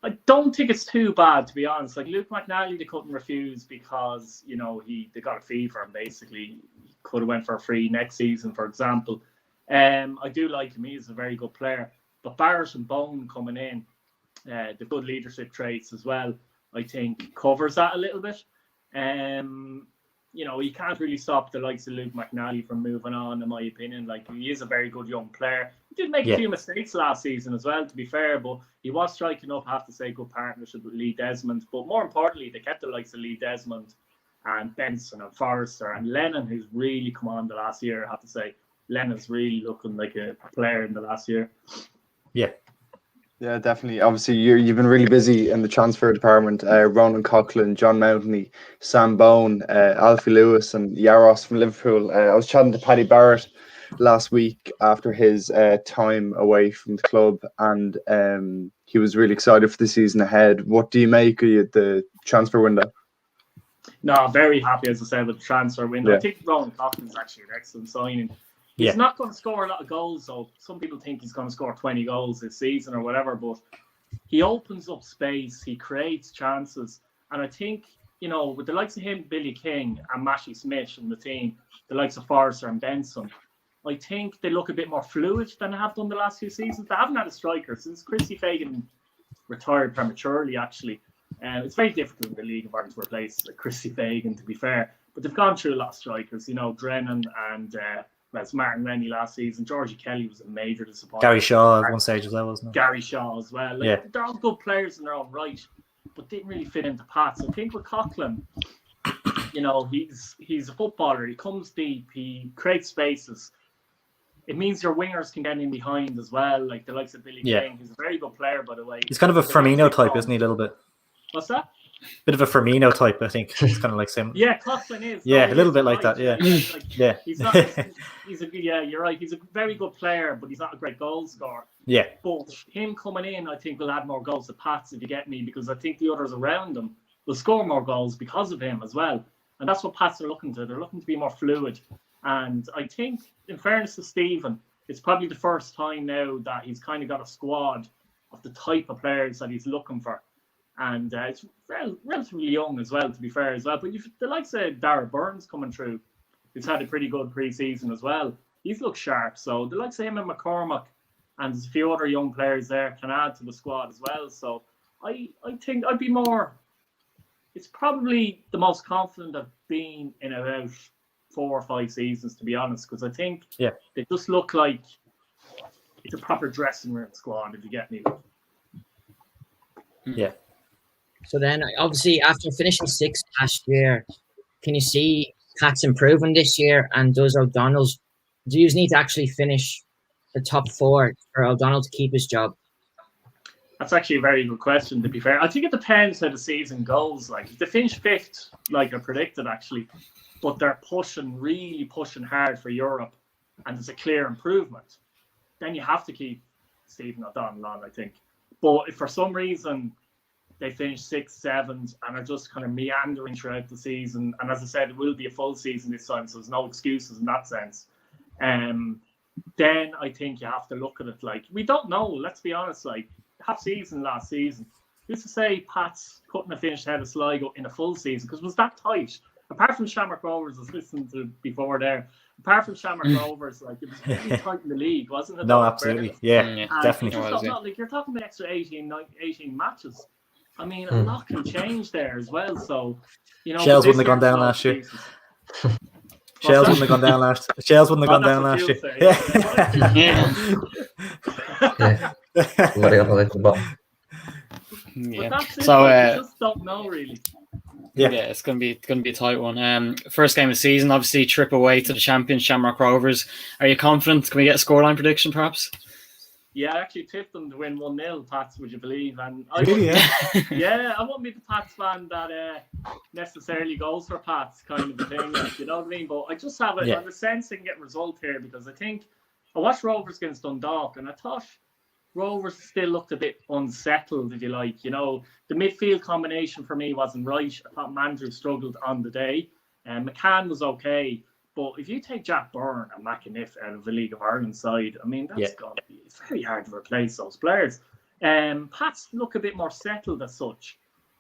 I don't think it's too bad, to be honest. Like Luke McNally, they couldn't refuse because they got a fee for him. Basically, he could have went for a free next season, for example. I do like him; he's a very good player. But Barrett and Bone coming in, the good leadership traits as well, I think covers that a little bit. You can't really stop the likes of Luke McNally from moving on, in my opinion. Like, he is a very good young player. He did make a few mistakes last season as well, to be fair, but he was striking up, I have to say, good partnership with Lee Desmond. But more importantly, they kept the likes of Lee Desmond and Benson and Forrester and Lennon, who's really come on the last year, I have to say. Lennon's really looking like a player in the last year. Yeah, definitely. Obviously, you've been really busy in the transfer department. Ronan Coughlin, John Mountney, Sam Bone, Alfie Lewis, and Yaros from Liverpool. I was chatting to Paddy Barrett last week after his time away from the club, and he was really excited for the season ahead. What do you make of the transfer window? No, very happy, as I said, with the transfer window. I think Ronan Coughlin's actually an excellent signing. He's not going to score a lot of goals, though. Some people think he's going to score 20 goals this season or whatever, but he opens up space, he creates chances, and I think, with the likes of him, Billy King and Mashy Smith in the team, the likes of Forrester and Benson, I think they look a bit more fluid than they have done the last few seasons. They haven't had a striker since Chrissy Fagan retired prematurely, actually. It's very difficult in the League of Ireland to replace Chrissy Fagan, to be fair, but they've gone through a lot of strikers, Drennan and it's Martin Rennie last season. Georgie Kelly was a major disappointment. Gary Shaw at one stage as well, wasn't it? Gary Shaw as well. They're all good players in their own right, but didn't really fit into Pats. I think with Coughlin, he's a footballer. He comes deep. He creates spaces. It means your wingers can get in behind as well, like the likes of Billy King. He's a very good player, by the way. He's kind of a Firmino type, isn't he, a little bit? What's that? Bit of a Firmino type, I think. It's kind of like him. Coughlin is. Yeah, a little bit like that. Yeah. He's not. You're right. He's a very good player, but he's not a great goal scorer. Yeah. But him coming in, I think, will add more goals to Pats, if you get me, because I think the others around him will score more goals because of him as well. And that's what Pats are looking to. They're looking to be more fluid. And I think, in fairness to Stephen, it's probably the first time now that he's kind of got a squad of the type of players that he's looking for. And it's relatively young as well, to be fair as well. But the likes of Dara Burns coming through, who's had a pretty good pre-season as well. He's looked sharp. So the likes of him and McCormack and there's a few other young players there can add to the squad as well. So I think I'd be more... It's probably the most confident I've been in about 4 or 5 seasons, to be honest, because I think they just look like it's a proper dressing room squad, if you get me. Yeah. So then, obviously, after finishing sixth last year, can you see Pats improving this year? And do you need to actually finish the top 4 for O'Donnell to keep his job? That's actually a very good question, to be fair. I think it depends how the season goes. Like, if they finish 5th, like I predicted, actually, but they're really pushing hard for Europe, and there's a clear improvement, then you have to keep Stephen O'Donnell on, I think. But if for some reason they finish 6th, 7th, and are just kind of meandering throughout the season, and as I said, it will be a full season this time, so there's no excuses in that sense, then I think you have to look at it like, we don't know, let's be honest, like, half season last season, who's to say Pats couldn't have finished ahead of Sligo in a full season, because it was that tight. Apart from Shamrock Rovers, I was listening to before there, apart from Shamrock Rovers, like, it was really tight in the league, wasn't it? No, absolutely. Yeah, definitely. Like, you're talking about extra 18 matches. I mean, a lot can change there as well. So, you know, Shells wouldn't have gone down last year. Shells wouldn't have gone down last. Shells wouldn't have gone down last year. Yeah. So I just don't know really. Yeah, it's gonna be a tight one. First game of the season, obviously trip away to the champions Shamrock Rovers. Are you confident? Can we get a scoreline prediction, perhaps? Yeah, I actually tipped them to win 1-0, Pats, would you believe? And I won't be the Pats fan that necessarily goes for Pats kind of a thing, like, you know what I mean? But I just have a sense they can get a result here, because I think I watched Rovers against Dundalk, and I thought Rovers still looked a bit unsettled, if you like. You know, the midfield combination for me wasn't right. I thought Mandrew struggled on the day, and McCann was okay. But if you take Jack Byrne and McAniff out of the League of Ireland side, I mean, it's very hard to replace those players. Pats look a bit more settled as such.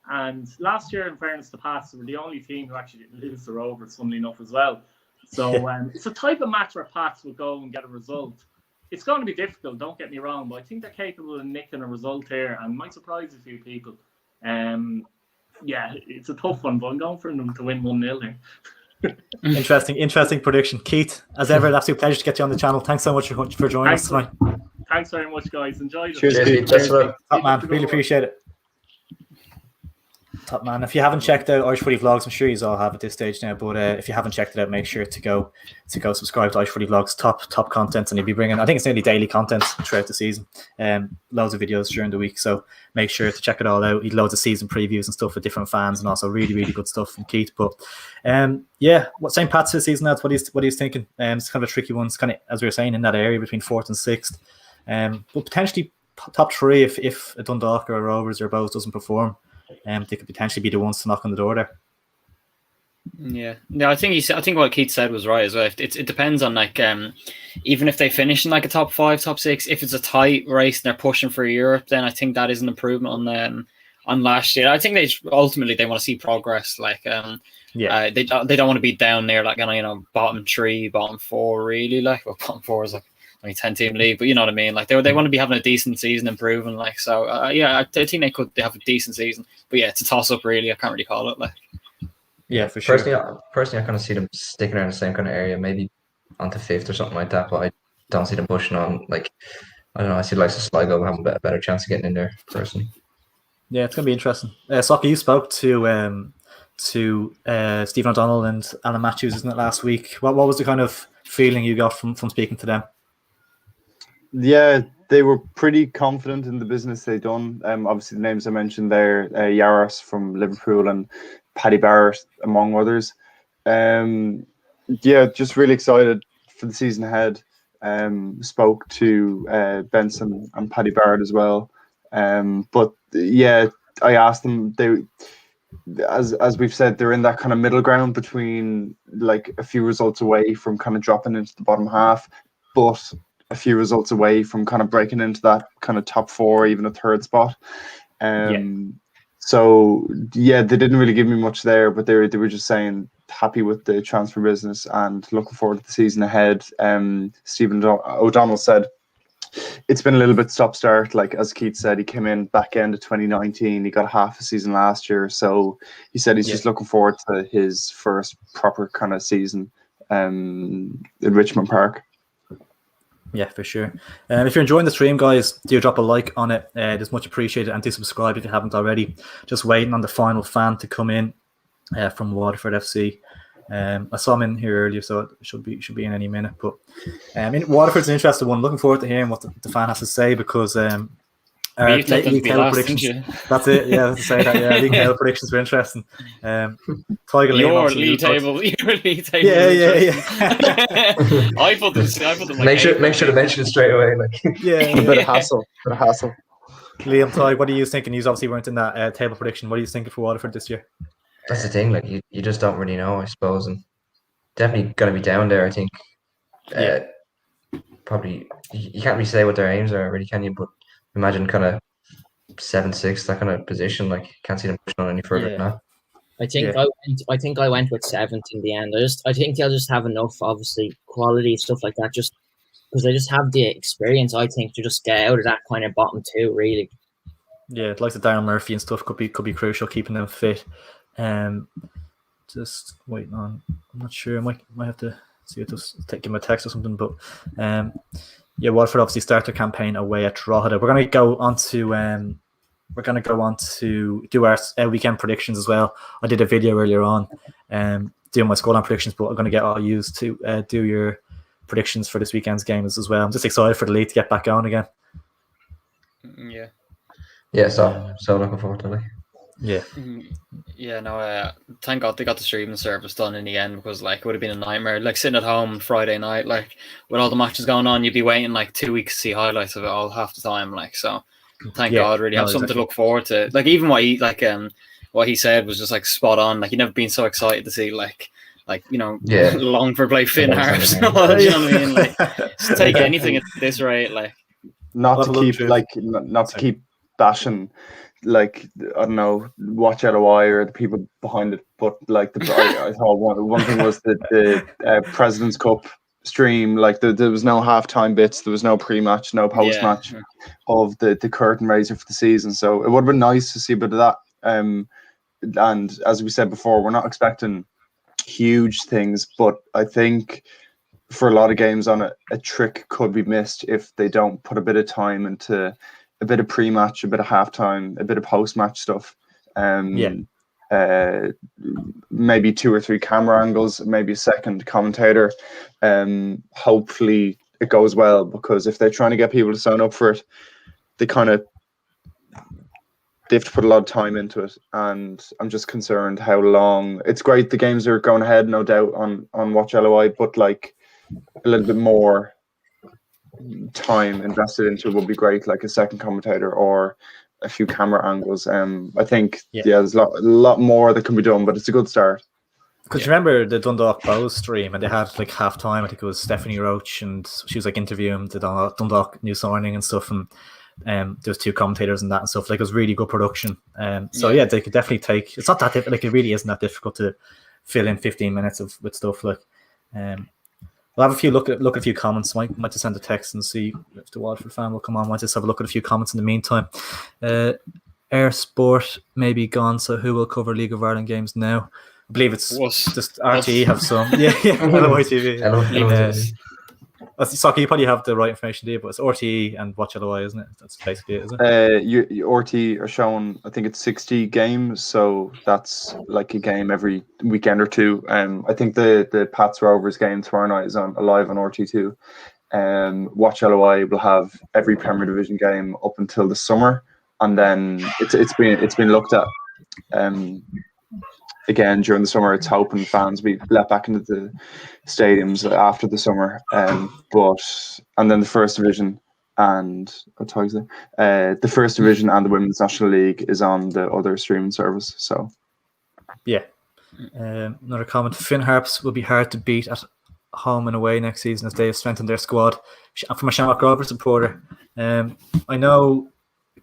And last year, in fairness to Pats, were the only team who actually didn't lose the Rovers, funnily enough, as well. So it's a type of match where Pats will go and get a result. It's going to be difficult, don't get me wrong, but I think they're capable of nicking a result here and might surprise a few people. It's a tough one, but I'm going for them to win 1-0 here. Interesting prediction. Keith, as ever, an absolute pleasure to get you on the channel. Thanks so much for joining us tonight. Thanks very much, guys. Enjoyed it. Cheers. Top man, really appreciate it. Top man. If you haven't checked out Irish Footy Vlogs, I'm sure you all have at this stage now, but if you haven't checked it out, make sure to go subscribe to Irish Footy Vlogs. Top content, and he'll be bringing, I think it's nearly daily content throughout the season, loads of videos during the week, so make sure to check it all out. He loads of season previews and stuff for different fans, and also really good stuff from Keith. But what St. Pat's this season, that's what he's thinking. It's kind of a tricky one. It's kind of, as we were saying, in that area between 4th and 6th, but potentially top 3 if a Dundalk or a Rovers or both doesn't perform. They could potentially be the ones to knock on the door there. Yeah, I think what Keith said was right as well. It depends on, like, even if they finish in like a top 5, top 6, if it's a tight race and they're pushing for Europe, then I think that is an improvement on last year. I think they ultimately want to see progress. Like, they don't want to be down there like, you know, bottom 3, bottom 4 really. Like, well, bottom 4 is like only 10-team league, but you know what I mean. Like, they want to be having a decent season, improving. Like, so I think they have a decent season. But yeah, it's a toss up really. I can't really call it. Like, yeah, for sure. Personally, I kind of see them sticking around the same kind of area, maybe onto 5th or something like that. But I don't see them pushing on. Like, I don't know. I see like Sligo having a better chance of getting in there personally. Yeah, it's gonna be interesting. Soccer, you spoke to Stephen O'Donnell and Alan Matthews, isn't it, last week? What was the kind of feeling you got from speaking to them? Yeah, they were pretty confident in the business they've done. Obviously, the names I mentioned there, Yaros from Liverpool and Paddy Barrett, among others. Just really excited for the season ahead. Spoke to Benson and Paddy Barrett as well. But yeah, I asked them, as we've said, they're in that kind of middle ground between like a few results away from kind of dropping into the bottom half, but a few results away from kind of breaking into that kind of top 4, even a 3rd spot. So yeah, they didn't really give me much there, but they were just saying happy with the transfer business and looking forward to the season ahead. Stephen O'Donnell said it's been a little bit stop-start. Like, as Keith said, he came in back end of 2019. He got half a season last year, so he said he's just looking forward to his first proper kind of season in Richmond Park. Yeah, for sure. If you're enjoying the stream, guys, do drop a like on it. It is much appreciated, and do subscribe if you haven't already. Just waiting on the final fan to come in from Waterford FC. I saw him in here earlier, so it should be in any minute. But Waterford's an interesting one. Looking forward to hearing what the fan has to say, because our league table predictions. That's it. Yeah, let's say that. Yeah, league table predictions were interesting. Your league table. Yeah. I put them. Like make sure to mention it straight away. Like, yeah, a bit of hassle. Liam, Ty, what are you thinking? You obviously weren't in that table prediction. What are you thinking for Waterford this year? that's the thing. Like, you just don't really know, I suppose, and definitely going to be down there. I think. Probably you can't really say what their aims are, really, can you? But imagine kind of 7-6, that kind of position. Like, can't see them pushing on any further than that. I think I went with 7th in the end. I think they'll just have enough, obviously, quality stuff like that. Just because they just have the experience, I think, to just get out of that kind of bottom two, really. Yeah, like the Darren Murphy and stuff could be crucial, keeping them fit. Just waiting on. I'm not sure. I might have to see if just give him a text or something. But Waterford obviously start their campaign away at Drogheda. We're going to go on to do our weekend predictions as well. I did a video earlier on doing my scoreline predictions, but I'm going to get all used to do your predictions for this weekend's games as well. I'm just excited for the league to get back on again. So looking forward to it. Thank God they got the streaming service done in the end, because like it would have been a nightmare, like sitting at home Friday night, like with all the matches going on, you'd be waiting like 2 weeks to see highlights of it all half the time, like. So thank God, really have something to look forward to. Like, even what he said was just like spot on. Like, you've never been so excited to see like Longford play Finn Harps. You know what I mean? Like, just take anything at this rate. Like, not to keep bashing, like, I don't know, Watch LOI or the people behind it, but like I thought one thing was that the President's Cup stream, like there was no halftime bits, there was no pre-match, no post-match of the curtain raiser for the season, so it would have been nice to see a bit of that. And as we said before, we're not expecting huge things, but I think for a lot of games on it, a trick could be missed if they don't put a bit of time into a bit of pre-match, a bit of halftime, a bit of post-match stuff. Maybe 2 or 3 camera angles, maybe a second commentator. Hopefully it goes well, because if they're trying to get people to sign up for it, they have to put a lot of time into it, and I'm just concerned how long. It's great the games are going ahead, no doubt, on Watch LOI, but like a little bit more time invested into it would be great, like a second commentator or a few camera angles. I think there's a lot more that can be done, but it's a good start. Because you remember the Dundalk Bows stream, and they had like half time. I think it was Stephanie Roach, and she was like interviewing the Dundalk new signing and stuff, and there was 2 commentators and that and stuff. Like, it was really good production. They could definitely take. It's not that difficult. Like, it really isn't that difficult to fill in 15 minutes with stuff. Like, we'll have a few look at a few comments. Might just send a text and see if the Waterford fan will come on. Might just have a look at a few comments in the meantime. Air Sport may be gone, so who will cover League of Ireland games now? I believe it's just RTE have some. LOI TV. Saki, you probably have the right information there, but it's RTE and Watch LOI, isn't it? That's basically it, isn't it? RTE are showing, I think it's 60 games, so that's like a game every weekend or 2. I think the Pats Rovers game tomorrow night is live on RTE2. Watch LOI will have every Premier Division game up until the summer, and then it's been looked at. Again, during the summer, it's hoping fans be let back into the stadiums after the summer. And then the First Division and the First Division and the Women's National League is on the other streaming service. So, another comment: Finn Harps will be hard to beat at home and away next season as they have strengthened their squad. From a Shamrock Rovers supporter, I know.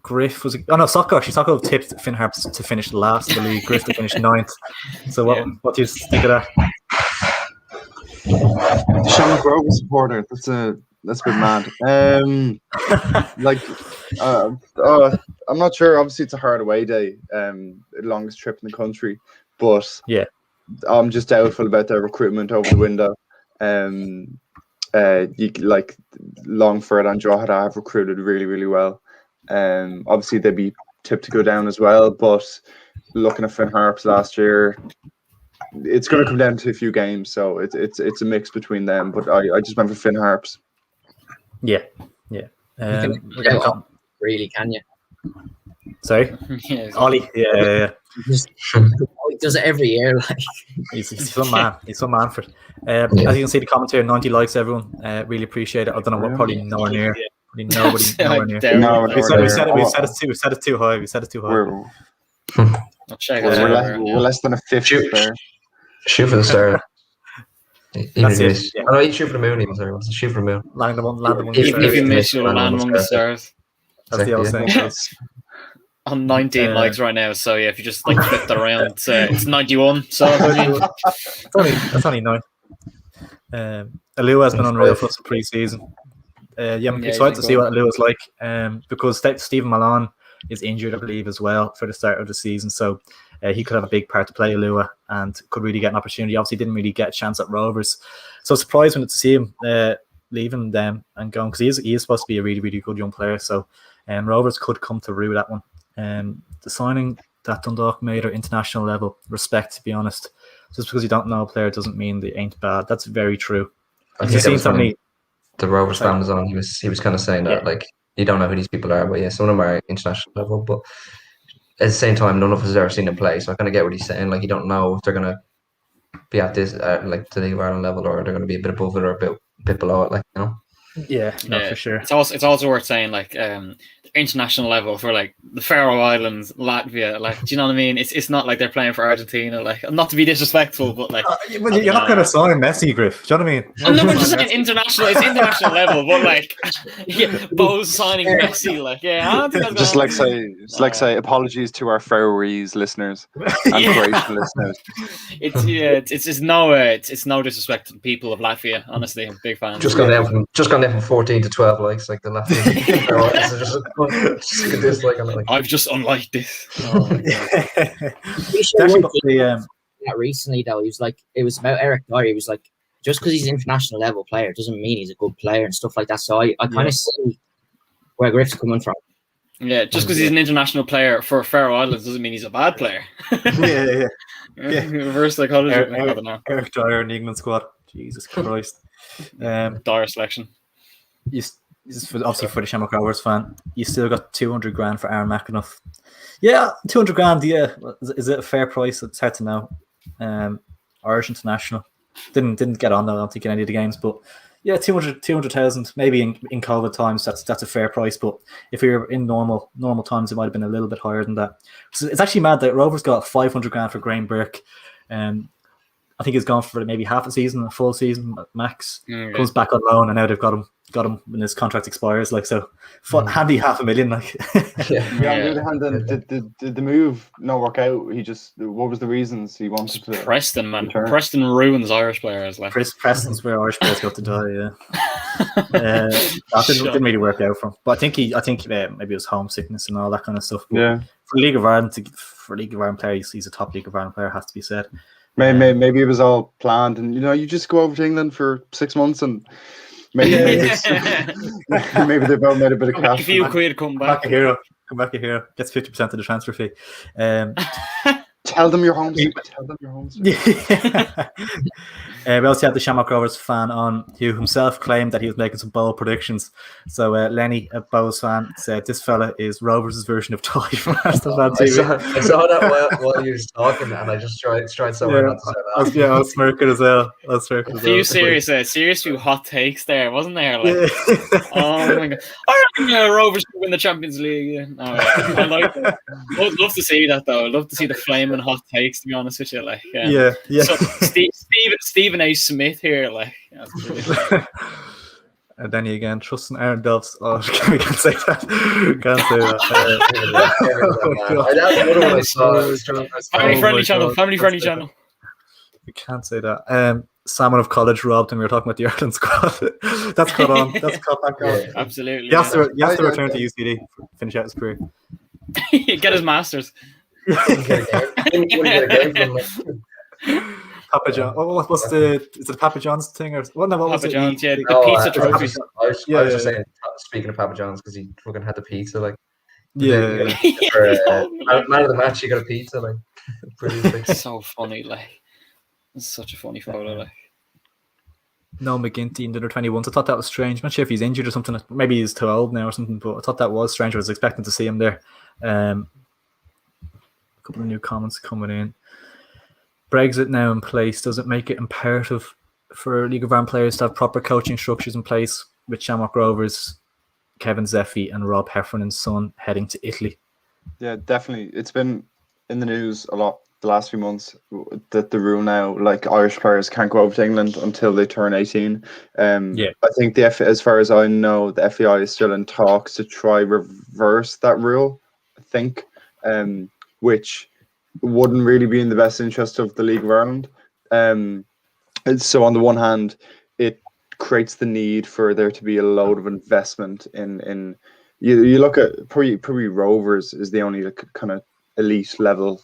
Griff was Soccer tipped Finn Harps to finish last in the league. Griff to finish 9th. So what do you think of that? The Shamrock Rovers supporter. That's a bit mad. I'm not sure. Obviously, it's a hard away day. The longest trip in the country, but I'm just doubtful about their recruitment over the window. like Longford and Drogheda have recruited really, really well. Obviously they'd be tipped to go down as well, but looking at Finn Harps last year, it's going to come down to a few games, so it's a mix between them. But I just went for Finn Harps. Yeah. Really, can you? Sorry, Yeah, Ollie. Yeah. He does it every year. Like He's some man. He's some man for it. As you can see, the commentary, 90 likes, everyone. Really appreciate it. I don't know what, probably nowhere near. Probably nobody nowhere near. No, We said it too high. We said it too high. I'll check We're less than a fifth there. Shoot for the star. That's it. Yeah. Oh, no, you shoot for the moon. Even sorry, what's the shoot for the moon? Land among the Even if you stars. miss, you'll land among the stars. That's the old saying. On 19 likes right now, so yeah, if you just like flip that around, it's 91. So That's only 9. Alua has been unreal for some pre-season. I'm excited to see what Alua's like, because Stephen Malone is injured, I believe, as well for the start of the season. So he could have a big part to play, Alua, and could really get an opportunity. Obviously, didn't really get a chance at Rovers, so surprised when to see him leaving them and going, because he is supposed to be a really, really good young player. So Rovers could come to rue that one. The signing that Dundalk made at international level, respect, to be honest. Just because you don't know a player doesn't mean they ain't bad. That's very true. I think the Rovers fan was on. He was kind of saying that like you don't know who these people are, but yeah, some of them are international level. But at the same time, none of us has ever seen them play, so I kind of get what he's saying. Like you don't know if they're gonna be at this like the League of Ireland level, or they're gonna be a bit above it or a bit below it. Like Yeah, for sure. It's also worth saying like international level for like the Faroe Islands, Latvia. Like, do you know what I mean? It's not like they're playing for Argentina. Like, not to be disrespectful, but like you're not going to sign Messi, Griff. Do you know what I mean? No, I'm just saying international. It's international level, but like, Bo's signing Messi. Like, I don't think that's just say apologies to our Faroese listeners and Croatian listeners. It's no disrespect to the people of Latvia. Honestly, I'm a big fan. Just gone down from 14 to 12 likes, like the last. I've just unliked this. Recently, though, he was like, it was about Eric Dyer. He was like, just because he's an international level player doesn't mean he's a good player and stuff like that. So I kind of see where Griff's coming from. Yeah, just because he's an international player for Faroe Islands doesn't mean he's a bad player. Reverse psychology. Eric Dyer in the England squad. Jesus Christ. Dyer selection. Obviously for the Shamrock Rovers fan, you still got 200 grand for Aaron McAnuff. Yeah, 200 grand. Yeah, is it a fair price? It's hard to know. Irish international didn't get on though. I don't think in any of the games, but yeah, 200,000 maybe in COVID times. That's a fair price. But if you're in normal times, it might have been a little bit higher than that. So it's actually mad that Rovers got 500 grand for Graham Burke. I think he's gone for maybe half a season, a full season max. Comes back on loan, and now they've got him when his contract expires. Like, so handy $500,000. Like, on the other hand, then did the move not work out? He just, what was the reasons he wanted to? Preston, man. return? Preston ruins Irish players. Like, Preston's where Irish players got to die. Yeah, that didn't really work out for him. But I think maybe it was homesickness and all that kind of stuff. But Yeah, for League of Ireland player, he's a top League of Ireland player, has to be said. maybe it was all planned, and you just go over to England for 6 months and. Maybe they both made a bit of cash. A few quid, come back. Come back a hero. Gets 50% of the transfer fee. Tell them you're home. We also had the Shamrock Rovers fan on, who himself claimed that he was making some bold predictions. So Lenny, a Bows fan, said this fella is Rovers' version of Ty from Arsenal Fan TV. I saw that while he was talking, and I just tried somewhere not to say that. I was smirking as well. A few serious few hot takes there, wasn't there? Like, oh my god, I reckon Rovers could win the Champions League. Yeah. No, I like it. I'd love to see that though. I'd love to see the flaming hot takes. To be honest with you, like yeah. So Stephen A. Smith here, like. That's brilliant. And then again, trusting Aaron Dobbs. Oh, we can't say that. Can't say that. Family friendly channel. We can't say that. Salmon of College robbed him. We were talking about the Ireland squad. That's caught on. That's caught back on. Yeah, absolutely. He has to return to UCD, finish out his career. Get his masters. Papa John. What's the? Is it Papa John's thing or what? No, what was Papa it? John's, yeah, the No, pizza I trophy. was, I was Yeah, just yeah, saying, speaking of Papa John's, because he fucking had the pizza, like, yeah. for, man of the match, he got a pizza, like, brilliant. Like. So funny, like, it's such a funny photo, like. No McGinty in the under 21s. I thought that was strange. I'm not sure if he's injured or something. Maybe he's too old now or something, but I thought that was strange. I was expecting to see him there. A couple of new comments coming in. Brexit now in place. Does it make it imperative for League of Ireland players to have proper coaching structures in place with Shamrock Rovers, Kevin Zeffy and Rob Heffernan's son heading to Italy? Yeah, definitely. It's been in the news a lot the last few months that the rule now, like Irish players can't go over to England until they turn 18. I think as far as I know, the FAI is still in talks to try reverse that rule, I think, which wouldn't really be in the best interest of the League of Ireland. So on the one hand, it creates the need for there to be a load of investment in you look at probably Rovers is the only kind of elite level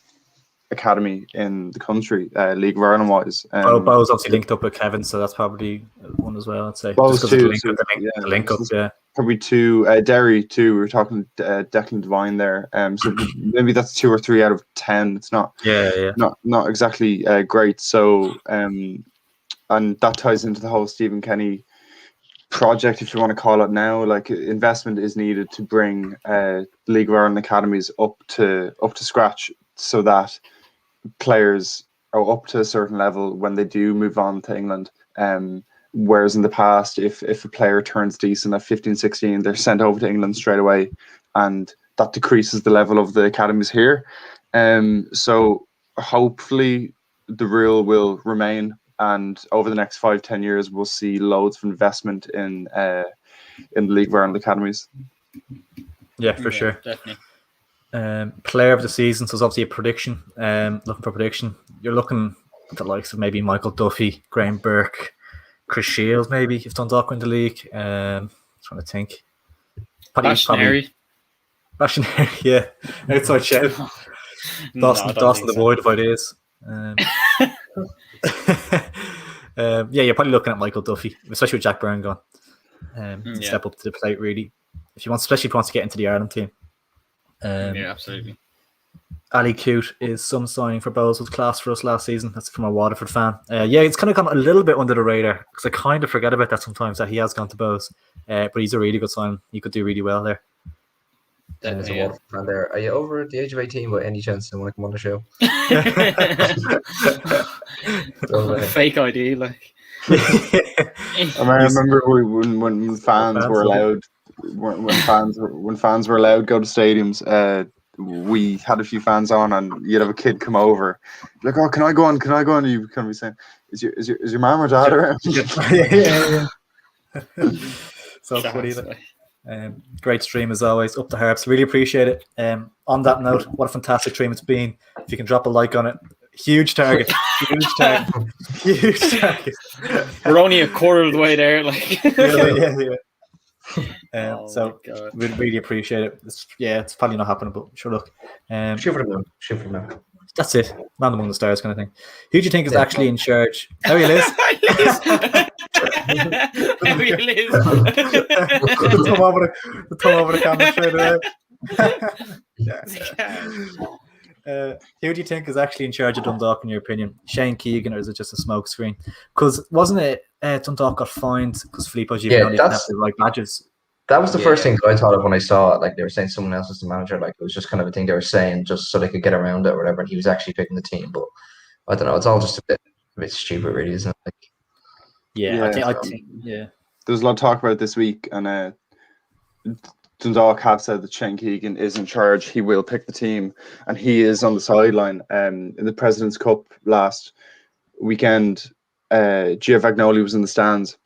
academy in the country, League of Ireland wise. Bo's obviously linked up with Kevin, so that's probably one as well, I'd say. Bo's just too, the link up, yeah. Probably two, Derry too. We were talking Declan Devine there. So maybe that's 2 or 3 out of 10. It's not, not exactly great. So, and that ties into the whole Stephen Kenny project, if you want to call it now. Like, investment is needed to bring League of Ireland academies up to scratch, so that players are up to a certain level when they do move on to England. Whereas in the past, if a player turns decent at 15, 16, they're sent over to England straight away, and that decreases the level of the academies here. So hopefully the rule will remain, and over the next 5-10 years, we'll see loads of investment in the League of Ireland academies. Yeah, for sure. Definitely. Player of the season, so it's obviously a prediction. Looking for a prediction. You're looking at the likes of maybe Michael Duffy, Graham Burke, Chris Shields, maybe if Dundalk win the league. Trying to think. Bashionary, yeah. Outside shout. Dawson the void of ideas. You're probably looking at Michael Duffy, especially with Jack Byrne gone. Step up to the plate, really. Especially if he wants to get into the Ireland team. Absolutely. Ali Coote is some signing for Bowes, was class for us last season. That's from a Waterford fan. It's kind of gone a little bit under the radar because I kind of forget about that sometimes, that he has gone to Bowes. But he's a really good sign. He could do really well there. There's a Waterford fan there. Are you over at the age of 18 by any chance and want to come on the show? Fake ID, like. I remember when fans were allowed. When fans were allowed to go to stadiums, we had a few fans on, and you'd have a kid come over, like, "Oh, can I go on? Can I go on?" And you kind of be saying, "Is your mom or dad around?" Yeah. So funny. Great stream as always. Up the Harps, really appreciate it. On that note, what a fantastic stream it's been. If you can drop a like on it, huge target. We're only a quarter of the way there, like. Yeah. So we really appreciate it. It's probably not happening, but sure, look. Shoot for the moon. That's it. Man among the stars kind of thing. Who do you think is actually in charge? How are you, Liz? How are you, Liz? Throw over the camera straight away. Who do you think is actually in charge of Dundalk, in your opinion? Shane Keegan, or is it just a smoke screen? Because wasn't it Dundalk got fined because Filippo Giovanni didn't have the right badges? That was the first thing I thought of when I saw it. Like, they were saying someone else was the manager. Like, it was just kind of a thing they were saying just so they could get around it or whatever. And he was actually picking the team, but I don't know. It's all just a bit stupid, really, isn't it? Like, I think. There was a lot of talk about it this week, and Dundalk have said that Shane Keegan is in charge. He will pick the team, and he is on the sideline. In the President's Cup last weekend, Giovanni was in the stands.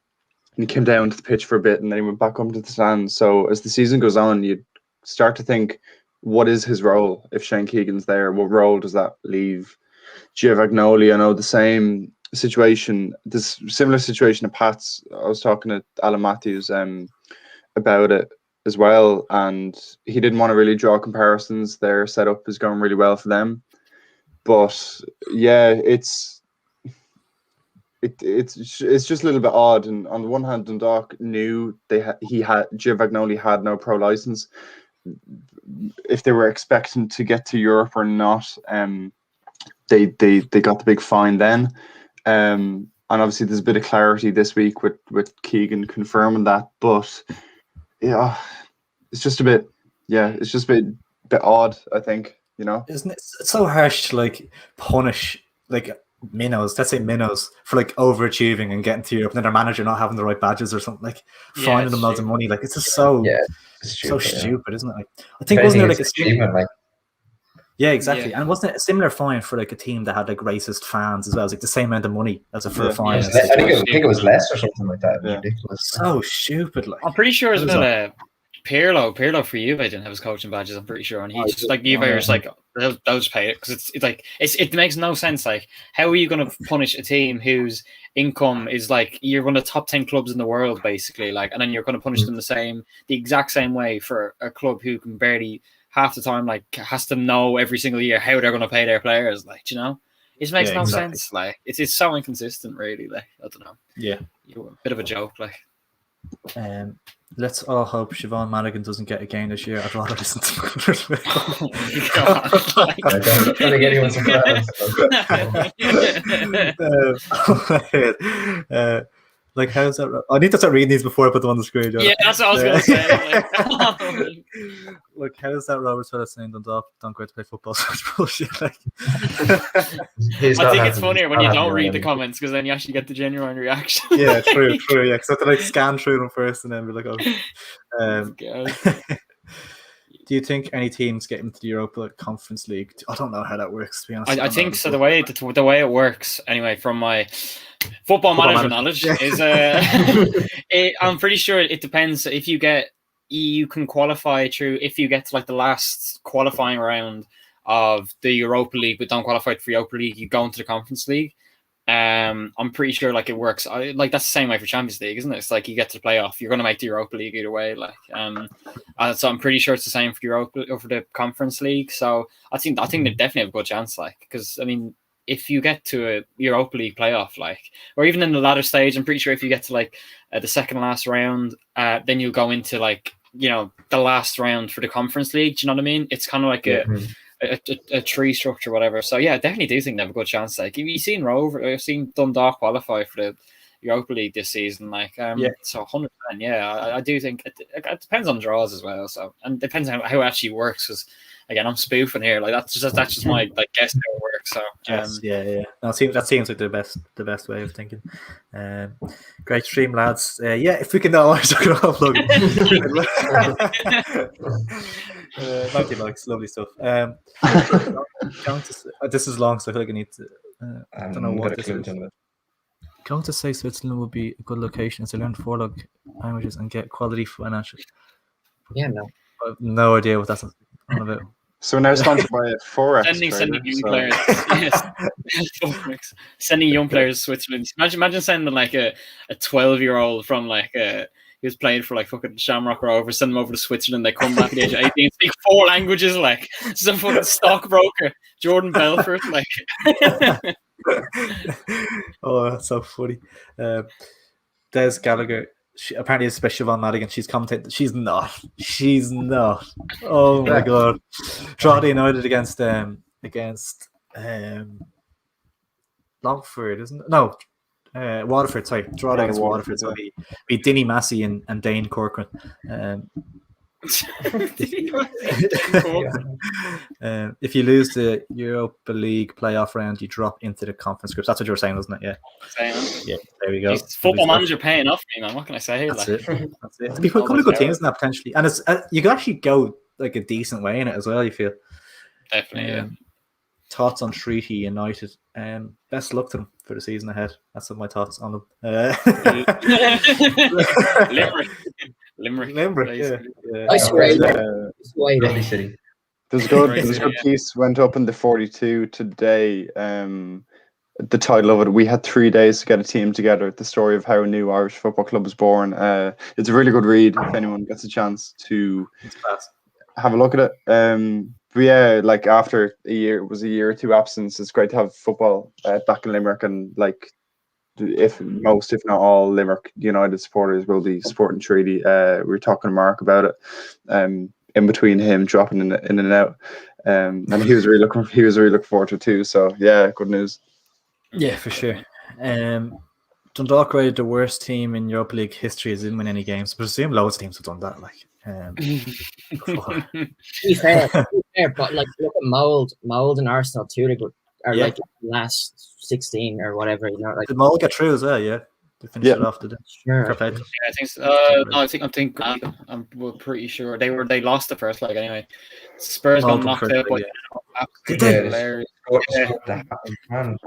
And he came down to the pitch for a bit, and then he went back up to the stands. So as the season goes on, you start to think, what is his role if Shane Keegan's there? What role does that leave Giovanni? I know the same situation, this similar situation at Pats. I was talking to Alan Matthews about it as well, and he didn't want to really draw comparisons. Their setup is going really well for them. But yeah, it's just a little bit odd. And on the one hand, Dundalk knew Giovagnoli had no pro license. If they were expecting to get to Europe or not, they got the big fine then. And obviously there's a bit of clarity this week with Keegan confirming that. But yeah, it's just a bit odd, I think, you know. Isn't it? It's so harsh to like punish like minnows, let's say minnows, for like overachieving and getting to Europe, and then their manager not having the right badges or something, like finding them loads of money. Like it's just so stupid, isn't it? Like, I think wasn't there like a achievement, like. Yeah, exactly. And wasn't it a similar fine for like a team that had like racist fans as well? It was like the same amount of money as a for a fine. I think it was less or something like that. Ridiculous. So stupid. Like I'm pretty sure as well. Pirlo for Juve didn't have his coaching badges. I'm pretty sure, and he just like Juve was like they'll just pay it because it's like it makes no sense. Like, how are you going to punish a team whose income is like you're one of the top 10 clubs in the world basically, like, and then you're going to punish them the exact same way for a club who can barely half the time like has to know every single year how they're going to pay their players, like, you know, it makes no sense. Like it's so inconsistent, really. Like, I don't know. Yeah, you're a bit of a joke, like. Let's all hope Siobhan Madigan doesn't get a game this year. I'd rather listen to like, how's that? I need to start reading these before I put them on the screen. Yeah, that's what I was going to say. Like, how's that Roberts fella saying don't go out to play football? Such bullshit. Like, I think it's funnier when you don't read the comments because then you actually get the genuine reaction. Yeah, true. Yeah, because I have to like scan through them first and then be like, oh. Do you think any teams get into the Europa Conference League? I don't know how that works, to be honest. I think so. The way it works, anyway, from my football manager knowledge, is I'm pretty sure it depends. If you can qualify through, if you get to like the last qualifying round of the Europa League, but don't qualify for Europa League, you go into the Conference League. I'm pretty sure like it works. Like that's the same way for Champions League, isn't it? It's like you get to the playoff, you're going to make the Europa League either way. Like, so I'm pretty sure it's the same for Europa or for the Conference League. So I think they definitely have a good chance. Like, because I mean, if you get to a Europa League playoff, like, or even in the latter stage, I'm pretty sure if you get to like the second last round, then you'll go into like, you know, the last round for the Conference League. Do you know what I mean? It's kind of like a tree structure, whatever. So yeah, I definitely do think they have a good chance. Like, you've seen I've seen Dundalk qualify for the Europa League this season. Like, so 100%. Yeah, I do think it depends on draws as well. So, and depends on how it actually works. Because again, I'm spoofing here. Like that's just my like guess how it works. So yeah. No, that seems like the best way of thinking. Great stream, lads. If we can know, I'm just going to upload it. 90 likes, lovely stuff. This is long, so I feel like I need to. I don't know what this is. Going to say Switzerland would be a good location to learn 4 languages and get quality financial. Yeah, no. I have no idea what that's all about. So now sponsored by Forex. Sending young players. Yes. Sending young players to Switzerland. Imagine sending like a 12-year-old from like he was playing for like fucking Shamrock Rovers, send them over to Switzerland. They come back at the age of 18, speak 4 languages. Like, some fucking stockbroker, Jordan Belfort. Like, oh, that's so funny. Des Gallagher. Apparently, it's by Siobhan Madigan. She's commentated. She's not. Oh my god! Drogheda United against Longford, isn't it? No. Waterford, sorry. Drogheda against Waterford. So it'll be Dinny Massey and Dane Corcoran. If you lose the Europa League playoff round, you drop into the conference groups. That's what you were saying, wasn't it? Yeah, there we go. Football manager paying off me, man. What can I say? That's it. There's a couple of good teams in that potentially, and it's you can actually go like a decent way in it as well. You feel definitely. Thoughts on Treaty United? Best luck to them for the season ahead. That's what my thoughts on them. Limerick. Yeah. I swear. There's a good piece went up in the 42 today. The title of it, "We had 3 days to get a team together." The story of how a new Irish football club was born. It's a really good read if anyone gets a chance to have a look at it. But yeah, like after a year or 2 absence, it's great to have football back in Limerick, and like if not all Limerick United supporters will be supporting Treaty. We were talking to Mark about it. In between him dropping in and out, and he was really looking forward to it too. So yeah, good news. Yeah, for sure. Dundalk rated the worst team in Europa League history as didn't win any games. But I assume loads of teams have done that. Like, to be fair, but like look at Mould and Arsenal too. Like last 16 or whatever. Like did Mould get through as well? Yeah, they finished it off. Did they? Sure. I think so. No, I think we're pretty sure they lost the first leg anyway. Spurs got knocked out. Did they?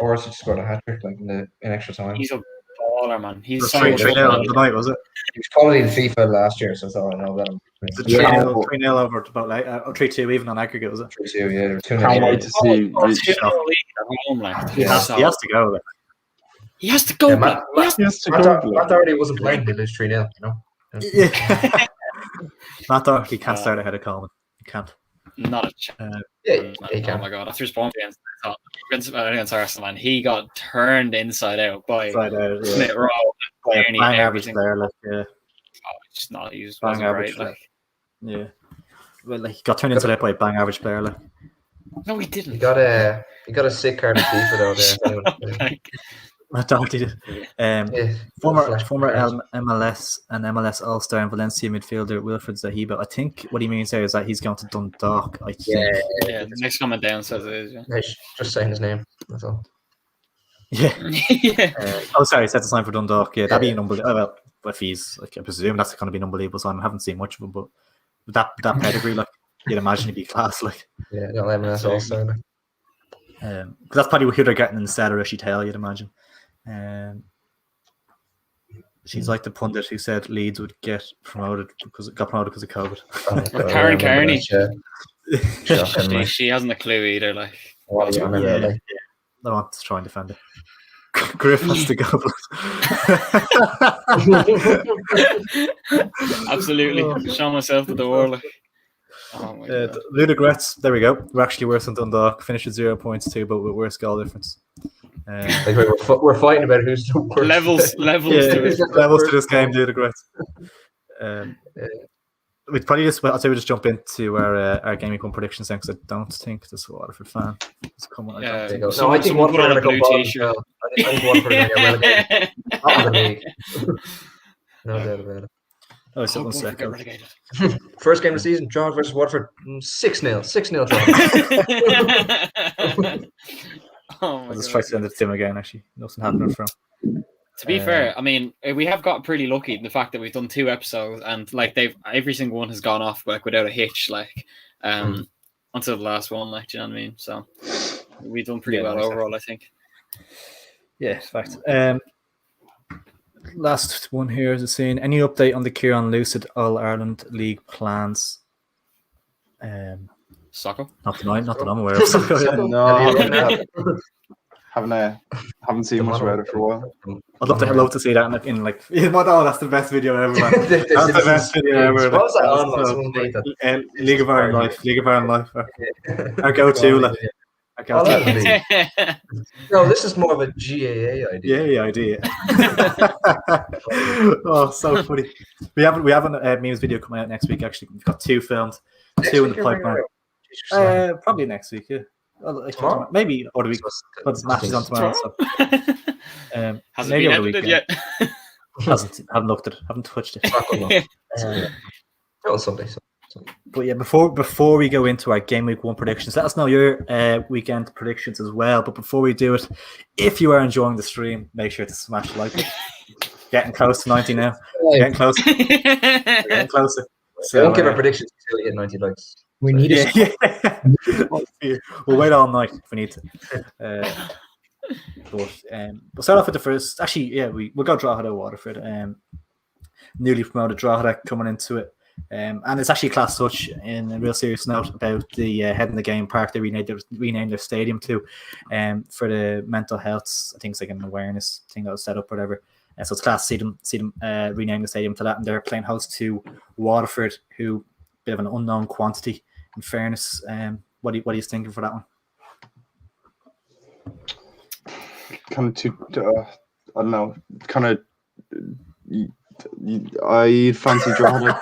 Orsic scored a hat trick like in extra time. He's a baller, man. He's so 3-0 tonight, was it? He was quality in FIFA last year, so that's all I know about him. 3-0 over about 3-2 even on aggregate, was it? 3-2, yeah. 2-0. Can't wait to see. He has to go. Like. He has to go. Matt Doherty wasn't playing. They lose 3-0. Yeah. Matt Doherty can't start ahead of Coleman. He can't. Not a chance. He can. Oh my god! After his performance against Arsenal, man, he got turned inside out by Smith Rowe. Bang average player, like he was wasn't right. Like, yeah, well, like he got turned inside out by a bang average player, like. No, he didn't. He got a sick card of FIFA though. There. Matt Doherty did. Former MLS and MLS All-Star and Valencia midfielder Wilfred Zahiba. I think what he means there is that he's going to Dundalk. I think. Yeah. The next comment down says it is. Yeah. Just saying his name. That's all. Yeah. Sorry, set the sign for Dundalk. Yeah, that'd be an unbelievable. Well, if he's like, I presume that's going to be an unbelievable sign. I haven't seen much of him, but with that pedigree, like you'd imagine he'd be class. Like, yeah, no MLS All-Star. That's probably who they're getting instead of Rishi Taylor, you'd imagine. She's like the pundit who said Leeds would get promoted because of COVID. Karen Kearney. She hasn't a clue either. Like, I want to try and defend it. Griff has to go. Absolutely, show myself the door. Like, oh my God. Ludogorets, there we go. We're actually worse than Dundalk. Finished with 0 points too, but with worse goal difference. We're fighting about who's the worst. Levels to this game, Ludogorets. We'd probably I'll say we just jump into our Game Week 1 predictions then, because I don't think this Waterford fan is coming. I think Waterford are going to go bottom. I think Waterford are going to get relegated. Not the league. No doubt about it. Oh, so 1 second. First game of the season, draw versus Waterford, 6-0. 6-0 draw. I'll just try to send it to him again, actually. Nothing happening from. To be fair, I mean, we have got pretty lucky in the fact that we've done 2 episodes and like every single one has gone off like without a hitch, like until the last one, like, do you know what I mean? So we've done pretty well overall, I think. Yeah, fact. Last one here is seeing any update on the Kieran Lucid All Ireland League plans? Soccer? Not that I'm aware of. No, haven't seen much about it for a while. I'd love to see that in like. Oh, that's the best video ever, man. That's the best video ever. What was that on? League of Ireland Life. League of Ireland Life. Our go-to. No, this is more of a GAA idea. Yeah, idea. Oh, so funny. We haven't memes video coming out next week. Actually, we've got 2 filmed, 2 in the pipeline. Probably next week. Yeah. Tomorrow? Maybe or the week, but the match is on tomorrow. So. Hasn't been edited yet. Haven't looked at it. Haven't touched it. Sunday. But yeah, before we go into our Game Week 1 predictions, let us know your weekend predictions as well. But before we do it, if you are enjoying the stream, make sure to smash the like button. Getting close to 90 now. Getting closer. Getting closer. So, don't give our predictions until you get 90 likes. We need it. We'll wait all night if we need to. We'll start off with the first. Actually, yeah, we'll go Drogheda Waterford. Newly promoted Drogheda coming into it. And it's actually a class touch in a real serious note about the Head in the Game park they renamed their stadium to for the mental health. I think it's like an awareness thing that was set up, whatever. So it's class to see them rename the stadium to that, and they're playing host to Waterford, who bit of an unknown quantity. In fairness, what are you thinking for that one? Kind of I don't know, kind of. I fancy Drogheda.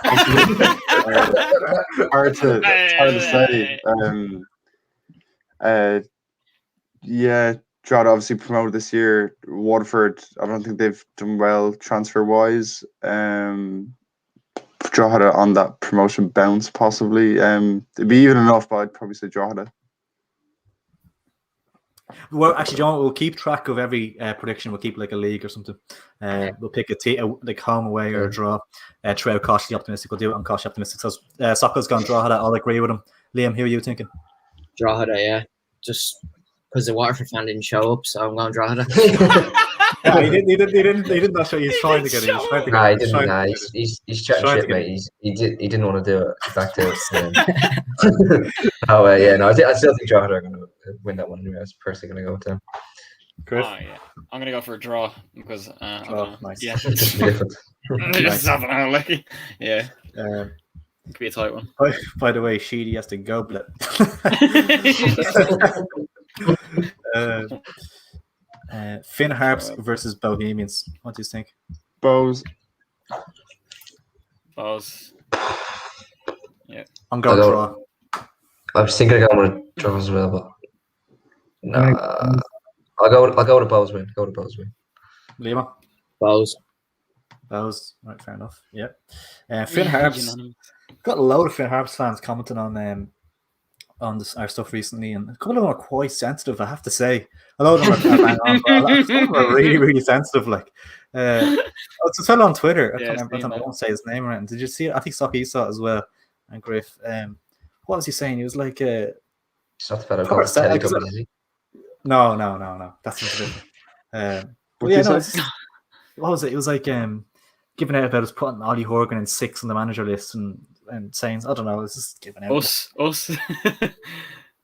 Hard to say. Yeah, Drogheda obviously promoted this year. Waterford, I don't think they've done well transfer wise. Drogheda on that promotion bounce possibly. It'd be even enough, but I'd probably say Drogheda. Well, actually, John, we'll keep track of every prediction. We'll keep like a league or something. We'll pick like home, away, or a draw. Trout cautiously optimistic. We'll do it on cautiously optimistic. So Sokka's gone Drogheda. I'll agree with him. Liam, who are you thinking? Drogheda, yeah. Just because the Waterford fan didn't show up, so I'm going Drogheda. Yeah, he didn't not show. He's trying to get it. Nah, he didn't. Nah, he's chatting shit, mate. He didn't want to do it. Back to it. Oh yeah, no, I still think Drogheda are going to win that one. I was personally going to go with them. Chris? Oh yeah, I'm going to go for a draw because nice. yeah, Different. Just something I like. Yeah, Um, it could be a tight one. by the way, Sheedy has to goblet. Finn Harps versus Bohemians. What do you think? Bows. Yeah, I'm going draw. I was thinking of going with draw as well, but no, I'll go with Bows win. Go to Bows win. Lima. Bows. Right, fair enough. Yeah. Finn Harps. Got a load of Finn Harps fans commenting on our stuff recently, and a couple of them are quite sensitive, I have to say. A lot of them are really, really sensitive. Like, it's a fellow on Twitter. I won't say his name right. Did you see it? I think Socky saw it as well. And Griff. What was he saying? He was like, it's not the fellow called Telecom, is he? No. That's different. But yeah, no. What was it? It was like giving out about us putting Ollie Horgan in 6 on the manager list and saying, I don't know, it's just giving out. Us.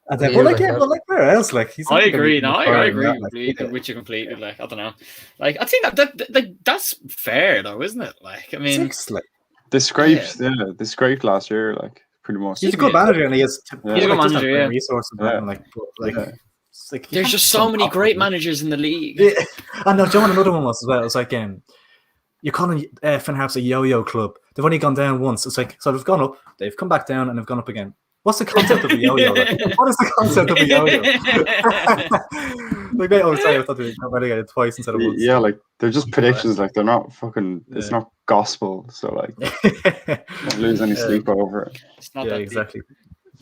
And then, but where else? Like, I agree. No, I agree with you completely. Like, I don't know. Like, I think that's fair though, isn't it? Like, I mean, 6, like, they scraped last year, like pretty much. He's a good manager, and he's a good manager. Yeah, resources. Like, there's just so many great managers in the league. Yeah. And no, John, another one was as well. It was like, you're calling Finn Harps a yo-yo club. They've only gone down once. It's like, so they've gone up, they've come back down, and they've gone up again. What's the concept of a yo-yo? Like, what is the concept of a yo-yo? Like, they always say, I thought they got relegated twice instead of once. Yeah, like, they're just predictions. Like, they're not fucking. It's not gospel. So like, don't lose any sleep over it. It's not that exactly.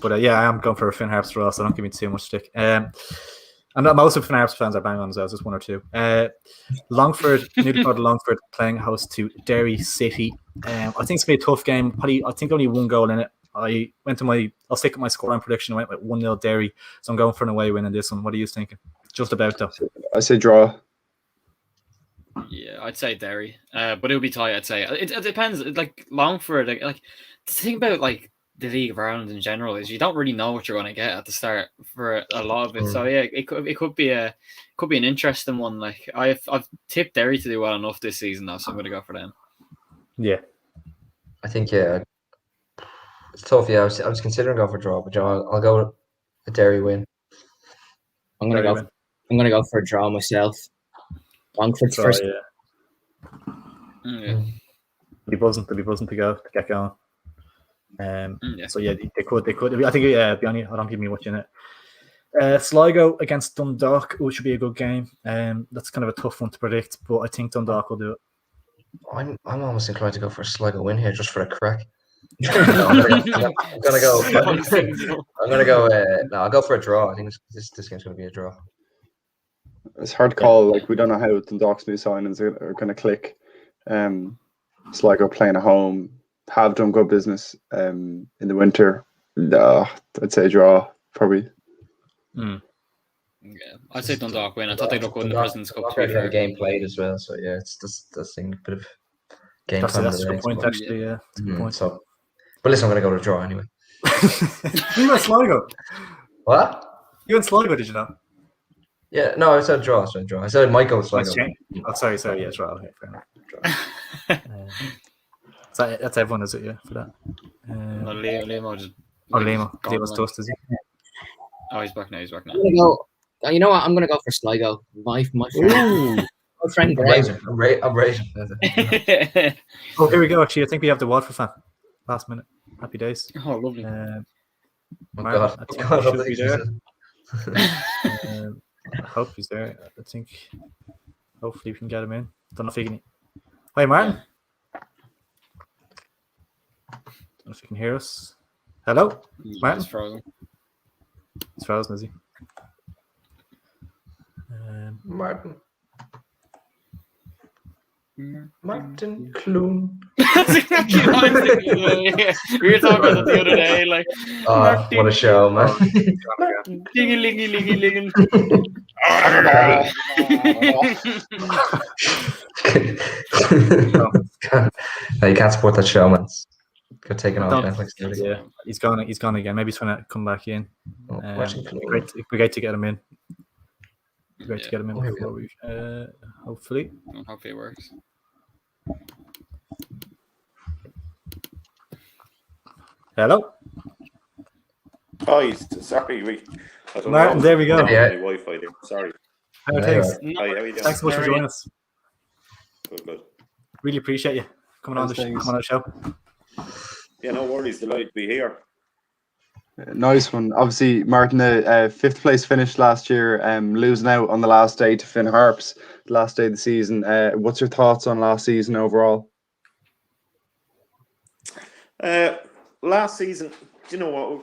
But yeah, I am going for a Finn Harps draw, so don't give me too much stick. And most of Finn Harps fans are bang on as well, just one or two. Longford, Newport Longford playing host to Derry City. I think it's going to be a tough game. Probably, I think only one goal in it. I'll stick with my scoreline prediction. I went with 1-0 Derry, so I'm going for an away win in this one. What are you thinking? Just about though. I say draw. Yeah, I'd say Derry, but it'll be tight. I'd say it depends. Like Longford, like the thing about like the League of Ireland in general is you don't really know what you're going to get at the start for a lot of it. So yeah, it could be an interesting one. Like I've tipped Derry to do well enough this season now, so I'm going to go for them. Yeah, I think it's tough. Yeah, I was considering going for draw, but I'll go with a Derry win. I'm gonna go for a draw myself. Longford's first. Yeah. They'll be buzzing to get going. So yeah, they could. I think Bionny, I don't give me much in it. Sligo against Dundalk, which should be a good game. That's kind of a tough one to predict, but I think Dundalk will do it. I'm almost inclined to go for a Sligo win here, just for a crack. I'm gonna go. No, I'll go for a draw. I think this game's gonna be a draw. It's hard to call. Like, we don't know how Dundalk's new signings are going to click. Sligo playing at home, have done good business in the winter. I'd say draw, probably. Yeah, I'd say Dundalk win. I thought they'd look good in the President's Cup. The game played as well, so yeah, it's just this thing, a bit of game time. That's a good point, actually. Yeah, that's a good point. So, but listen, I'm going to go to draw anyway. You went Sligo. What? You went Sligo, did you know? Yeah, no, I said draw. I said Michael Sligo. Oh, sorry, yeah, draw. Okay, fair enough. Draw. That's everyone, is it? Yeah, for that. Limo just. Limo's toast, is he? Oh, he's back now. You know what? I'm gonna go for Sligo. My Good friend Greg. Abrasion. Oh, here we go. Actually, I think we have the Waterford fan. Last minute. Happy days. Oh, lovely. Oh Martin, God. I think God, he I should be think there. I hope he's there. I think hopefully we can get him in. Don't know if he can. Hi, Martin. Don't know if you can hear us. Hello, Martin. He's frozen. He's frozen, is he? Martin. Martin Clune. That's exactly what I'm thinking. We were talking about that the other day. Like, What a show, man. Lingy. No, you can't support that show, man. Got taken off Netflix. Yeah, he's gone. He's gone again. Maybe he's trying to come back in. Martin Clune. It'd be great to get him in. Great to get him in Here we before we. Hopefully. Hopefully it works. Hello, Hi, sorry, I don't Martin. know. There we go. Yeah. My Wi-Fi there. Sorry. How are things? Hi, how are you doing? Thanks so much for joining us. Good. Really appreciate you coming on the show. Yeah, no worries. Delighted to be here. Nice one. Obviously, Martin, the fifth place finish last year, losing out on the last day to Finn Harps, the last day of the season. What's your thoughts on last season overall? Last season, do you know what?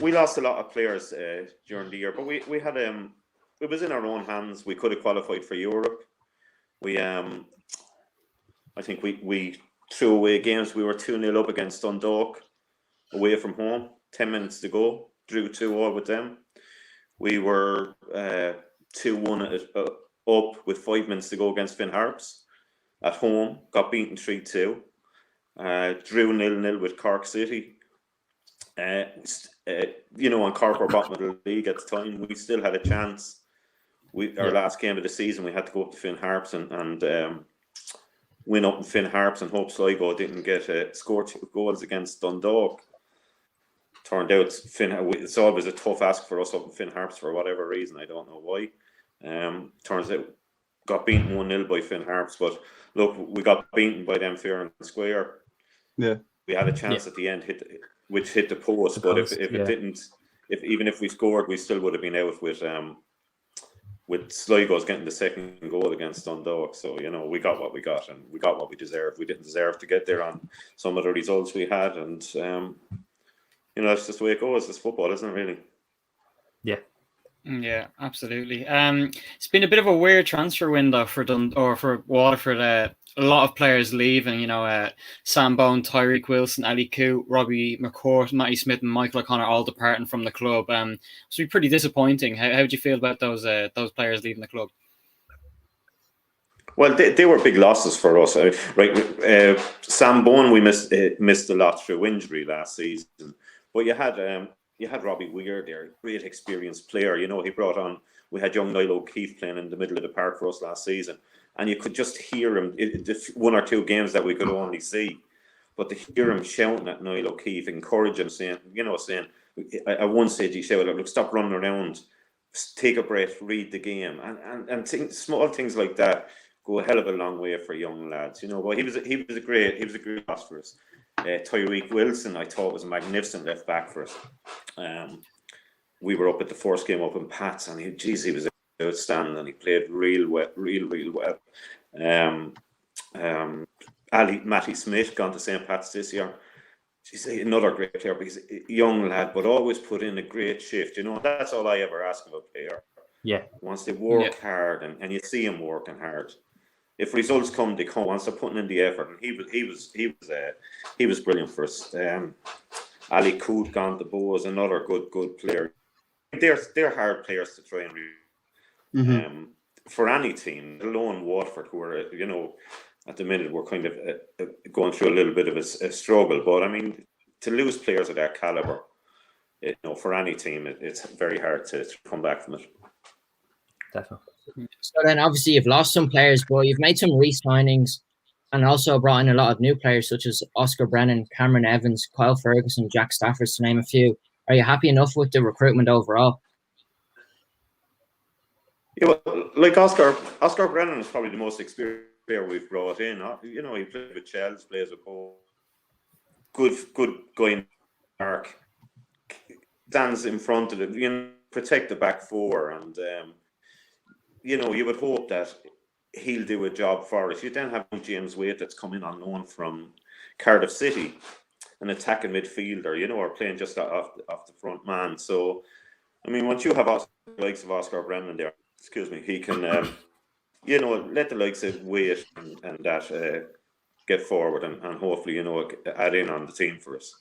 We lost a lot of players during the year, but we had it was in our own hands. We could have qualified for Europe. We I think we threw away games. We were 2-0 up against Dundalk away from home. 10 minutes to go. Drew 2-2 with them. We were 2-1 up with 5 minutes to go against Finn Harps at home. Got beaten 3-2. Drew 0-0 with Cork City. On Cork were bottom of the league at the time. We still had a chance. Our last game of the season, we had to go up to Finn Harps and win up in Finn Harps and hope Sligo didn't get score 2 goals against Dundalk. Turned out it's always a tough ask for us up in Finn Harps for whatever reason. I don't know why. Turns out got beaten 1-0 by Finn Harps, but look, we got beaten by them fair and square. Yeah, we had a chance at the end, which hit the post. But if it didn't, even if we scored, we still would have been out with Sligo's getting the second goal against Dundalk. So we got what we got, and we got what we deserved. We didn't deserve to get there on some of the results we had, and that's just the way it goes. It's football, isn't it? Really. Yeah, absolutely. It's been a bit of a weird transfer window for Waterford. A lot of players leaving. Sam Bone, Tyreek Wilson, Ali Coote, Robbie McCourt, Matty Smith, and Michael O'Connor all departing from the club. It's been pretty disappointing. How do you feel about those players leaving the club? Well, they were big losses for us, right? Sam Bone, we missed a lot through injury last season, but you had Robbie Weir there, great experienced player. He brought on. We had young Niall O'Keefe playing in the middle of the park for us last season, and you could just hear him. One or two games that we could only see, but to hear him shouting at Niall O'Keefe, encourage him, saying at one stage he shouted, "Look, stop running around, take a breath, read the game," and small things like that go a hell of a long way for young lads. But he was a great loss for us. Tyreek Wilson, I thought, was a magnificent left back for us. We were up at the first game up in Pats, and he was outstanding, and he played real well. Matty Smith gone to St. Pat's this year. He's another great player, but he's a young lad, but always put in a great shift. That's all I ever ask of a player. Yeah, once they work hard, and you see him working hard. If results come, they come. Once they're putting in the effort, and he was brilliant for us. Ali Coote gone to Bow is another good player. They're hard players to try and read. For any team, alone Waterford, who are at the minute we're kind of going through a little bit of a struggle. But I mean, to lose players of that caliber, for any team, it's very hard to come back from it. Definitely. So then, obviously, you've lost some players, but you've made some re-signings and also brought in a lot of new players, such as Oscar Brennan, Cameron Evans, Kyle Ferguson, Jack Stafford, to name a few. Are you happy enough with the recruitment overall? Yeah, but like Oscar Brennan is probably the most experienced player we've brought in. You know, he played with Chelsea, plays with Cole. Good guy in Mark. Stands in front of it, you know, protect the back four, and you know, you would hope that he'll do a job for us. You then have James Waite that's coming on loan from Cardiff City, an attacking midfielder, you know, or playing just off the front man. So, I mean, once you have the likes of Oscar Brennan there, he can, you know, let the likes of Waite and that get forward and hopefully, you know, add in on the team for us.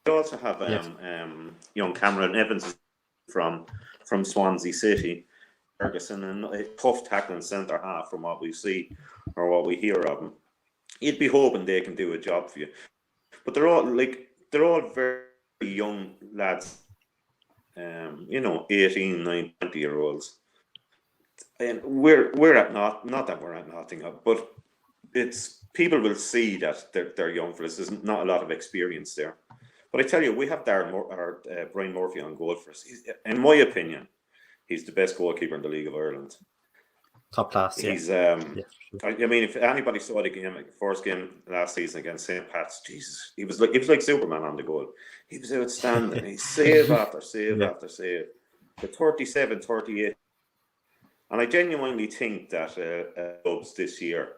We also have young Cameron Evans from Swansea City, Ferguson, and a tough tackling centre half from what we see or what we hear of them. You'd be hoping they can do a job for you, but they're all very young lads, you know, 18, 19, 20-year-olds, and we're at not that we're at Nottingham, but it's people will see that they're young fellas. There's not a lot of experience there. But I tell you, we have Brian Murphy on goal for us. In my opinion, he's the best goalkeeper in the League of Ireland. Top class. He's. I mean, if anybody saw the first game last season against St. Pat's, Jesus, he was like Superman on the goal. He was outstanding. He save after save after save. The 37, 38. And I genuinely think that clubs this year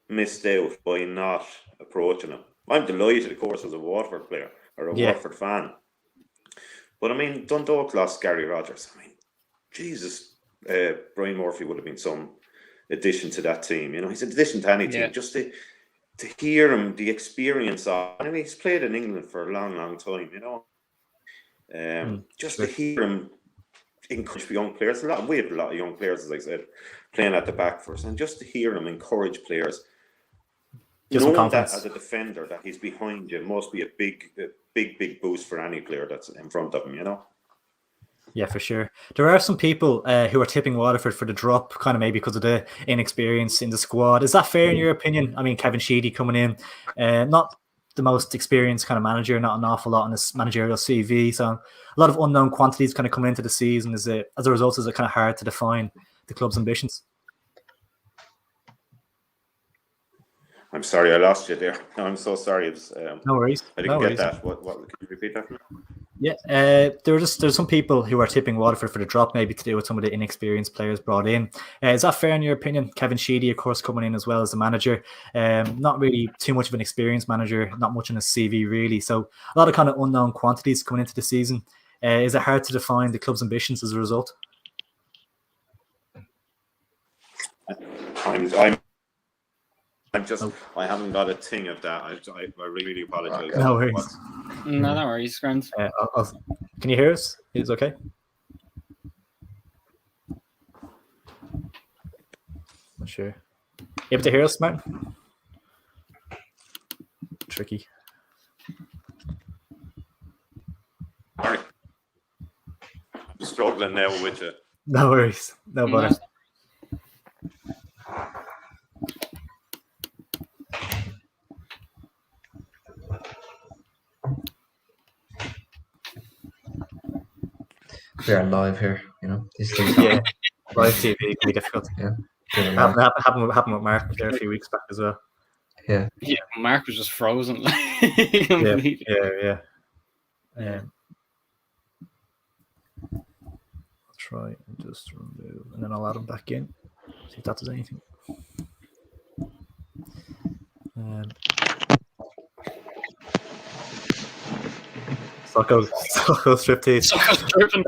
missed out by not approaching him. I'm delighted, of course, as a Waterford player or a Waterford fan. But I mean, Dundalk lost Gary Rogers. I mean, Jesus, Brian Murphy would have been some addition to that team. You know, he's an addition to any team. Just to hear him, the experience of, I mean, he's played in England for a long, long time. You know, just to hear him encourage young players. We have a lot of young players, as I said, playing at the back for us, and just to hear him encourage players. Knowing that as a defender that he's behind you must be a big boost for any player that's in front of him, you know? Yeah, for sure. There are some people who are tipping Waterford for the drop, kind of maybe because of the inexperience in the squad. Is that fair in your opinion? I mean, Kevin Sheedy coming in, not the most experienced kind of manager, not an awful lot on his managerial CV. So a lot of unknown quantities kind of coming into the season. As a result, is it kind of hard to define the club's ambitions? I'm sorry, I lost you there. No, I'm so sorry. It was, no worries. I didn't get that. What? Can you repeat that for me? Yeah, there's some people who are tipping Waterford for the drop, maybe to do with some of the inexperienced players brought in. Is that fair in your opinion? Kevin Sheedy, of course, coming in as well as the manager. Not really too much of an experienced manager, not much in his CV really. So a lot of kind of unknown quantities coming into the season. Is it hard to define the club's ambitions as a result? I haven't got a thing of that. I really apologize. No worries. No, no worries, Grant. Can you hear us? Is it okay? Not sure. You able to hear us, Martin? Tricky. Sorry. I'm struggling now with you. No worries. No bother. We are live here, you know. These things live TV can be difficult. Yeah, happened with Mark there a few weeks back as well. Yeah, Mark was just frozen. yeah. I'll try and just remove, and then I'll add him back in. See if that does anything. Socko striptease. Socko stripping.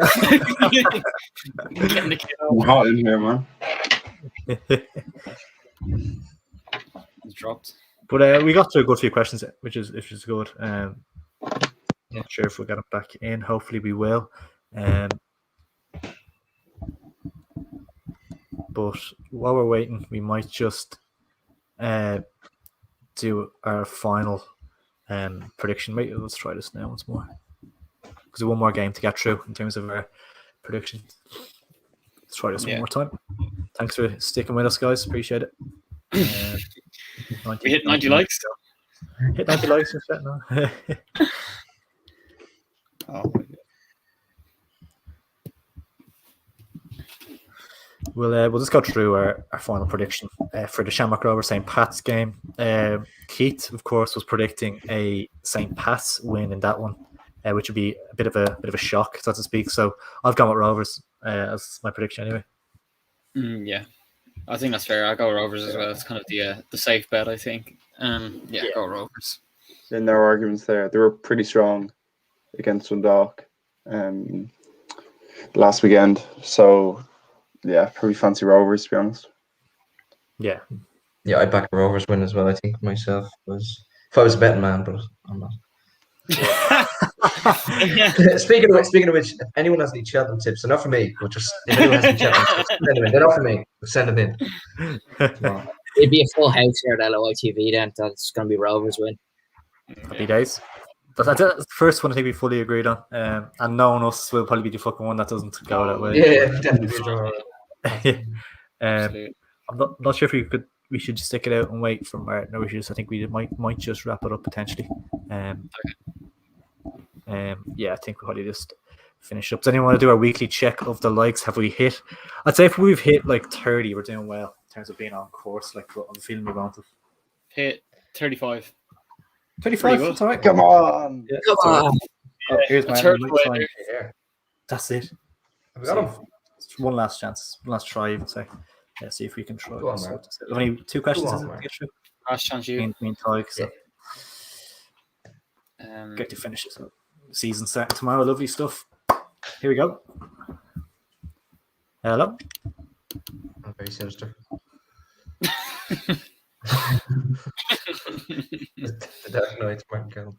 Getting the kid I'm hot in here, man. It's dropped. But we got through a good few questions, which is good. Not sure if we'll get it back in. Hopefully we will. But while we're waiting, we might just do our final prediction. Wait, let's try this now once more. Because one more game to get through in terms of our predictions. Let's try this one more time. Thanks for sticking with us, guys. Appreciate it. We hit 90 likes. Hit 90 likes and shit now. Oh my God. We'll just go through our final prediction for the Shamrock Rovers St. Pat's game. Keith, of course, was predicting a St. Pat's win in that one, which would be a bit of a shock, so to speak. So I've gone with Rovers as my prediction anyway. Yeah, I think that's fair. I'll go Rovers as well. It's kind of the safe bet, I think. Go Rovers. In their arguments there, they were pretty strong against Dundalk last weekend. So, yeah, probably fancy Rovers, to be honest. Yeah, I'd back the Rovers win as well. I think myself if I was a betting man, but I'm not. Speaking of which, if anyone has any Cheltenham tips, they're not for me, but just if anyone has any Cheltenham tips, send them in. They're not for me, but send them in. It'd be a full house here at LOITV then. That's going to be Rovers win. Happy days. That's the first one I think we fully agreed on. And knowing us will probably be the fucking one that doesn't go that way. Yeah, definitely. I'm not sure if we should stick it out and wait for Martin, or I think we might just wrap it up potentially. I think we'll probably just finish up. Does anyone want to do our weekly check of the likes? Have we hit? I'd say if we've hit like 30, we're doing well in terms of being on course. Like I'm feeling we want to hit 35. 35. That's all right. Come on. Yeah, Come on. Oh, here's my That's it. Have we got him? One last chance. One last try, even say. Yeah, see if we can try. Go on, Mark. Only 2 questions Go on, to Mark. get through. Last chance you. Mean Tig, so get to finish it. So season start tomorrow. Lovely stuff. Here we go. Hello. I'm very sinister. The Dark Knight's Martin Callum.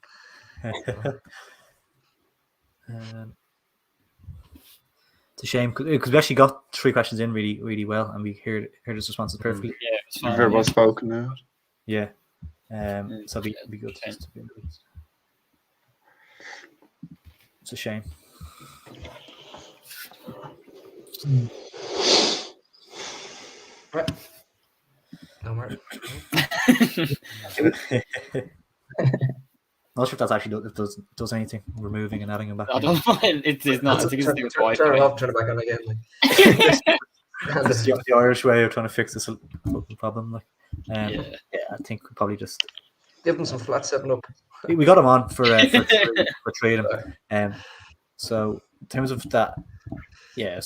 It's a shame because we actually got 3 questions in really, really well, and we heard his responses perfectly. Yeah, it's fine. Very well spoken now. Yeah. So it'll be good. It's a shame. Right. No, Martin. Not sure if that's actually does anything. Removing and adding him back. I don't mind. It's not. I think it's the white. Turn it off, turn it back on again. That's the Irish way of trying to fix this problem. Like, I think we probably just give them some flat 7-up. We got him on for trading. So in terms of that, I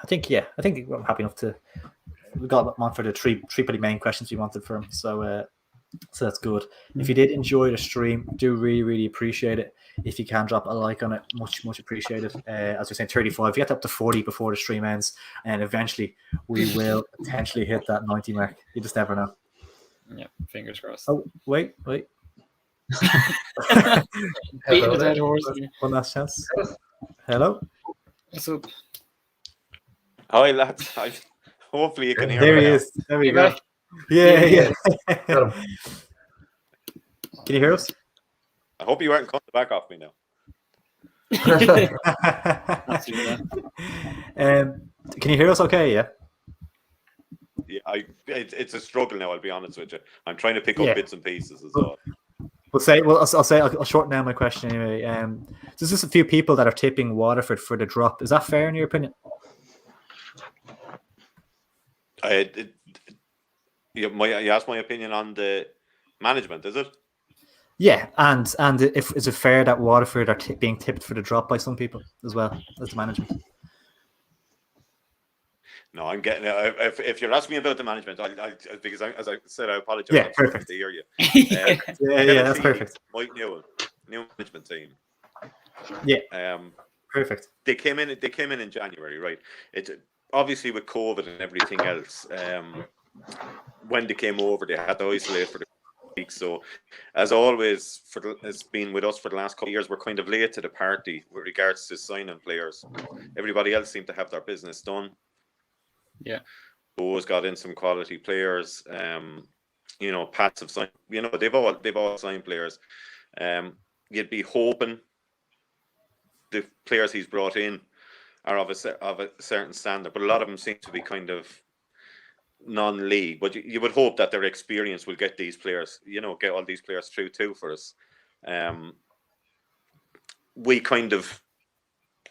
think I'm happy enough to. We got him on for the three pretty main questions we wanted for him. So that's good. If you did enjoy the stream, do really, really appreciate it. If you can drop a like on it, much, much appreciated. As we're saying, 35. If you get up to 40 before the stream ends, and eventually we will potentially hit that 90 mark. You just never know. Yeah, fingers crossed. Oh, wait. Beating the dead horse. One last chance. Hello. What's up? Hi, lads. Hopefully you can hear me. There he is. There we go. Yeah. Got him. Can you hear us? I hope you aren't cutting the back off me now. Can you hear us okay? Yeah. Yeah, it's a struggle now, I'll be honest with you. I'm trying to pick up bits and pieces as well. I'll shorten down my question anyway. There's just a few people that are tipping Waterford for the drop. Is that fair in your opinion? You asked my opinion on the management, is it? Yeah, and is it fair that Waterford are being tipped for the drop by some people as well as the management? No, I'm getting. If you're asking me about the management, because as I said, I apologize. Yeah, perfect. To hear you. Yeah, that's perfect. Mike Newell, new management team. Yeah. Perfect. They came in in January, right? It obviously with COVID and everything else. When they came over, they had to isolate for the week. So, as always, it's been with us for the last couple of years. We're kind of late to the party with regards to signing players. Everybody else seemed to have their business done. Yeah, Bo's got in some quality players. Pats have signed. They've all signed players. You'd be hoping the players he's brought in are of a certain standard, but a lot of them seem to be kind of non-league. But you would hope that their experience will get these players, get all these players through too for us. We kind of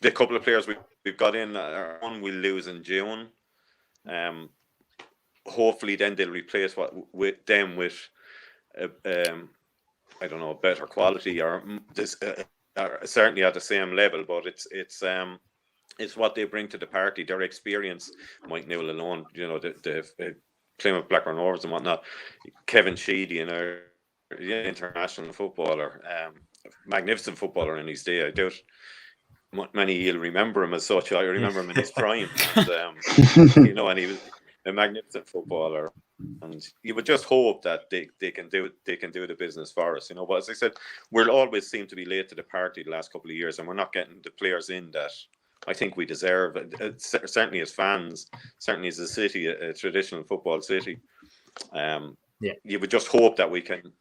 the couple of players we've got in, one we'll lose in June. Hopefully, then they'll replace with I don't know, better quality or this certainly at the same level. But it's what they bring to the party. Their experience, Mike Newell alone, you know, the Plymouth Blackburn Rovers and whatnot. Kevin Sheedy, you know, international footballer, magnificent footballer in his day. I doubt many you'll remember him as such. I remember him in his prime, and, you know, and he was a magnificent footballer. And you would just hope that they can do the business for us, you know. But as I said, we'll always seem to be late to the party the last couple of years, and we're not getting the players in that I think we deserve. Certainly as fans, certainly as a city, a traditional football city. You would just hope that we can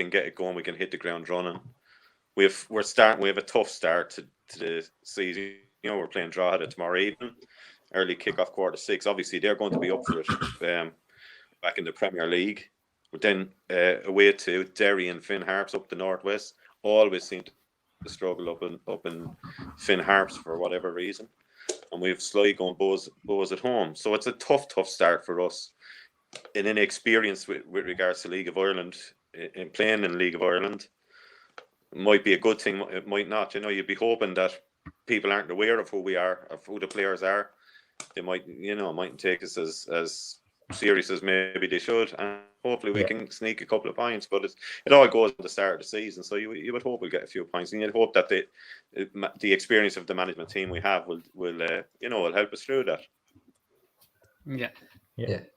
get it going. We can hit the ground running. We have a tough start to the season. You know, we're playing Drogheda tomorrow evening, early kickoff 6:15. Obviously, they're going to be up for it. Back in the Premier League, but then away to Derry and Finn Harps up the northwest. Always seem to struggle up in Finn Harps for whatever reason, and we have Sligo and Bows at home. So it's a tough start for us. In inexperience with regards to League of Ireland, in playing in League of Ireland, it might be a good thing. It might not. You know, you'd be hoping that people aren't aware of who we are, of who the players are. They might, you know, mightn't take us as serious as maybe they should, and hopefully we can sneak a couple of points. But it all goes at the start of the season, so you would hope we'll get a few points, and you'd hope that the experience of the management team we have will help us through that. Yeah.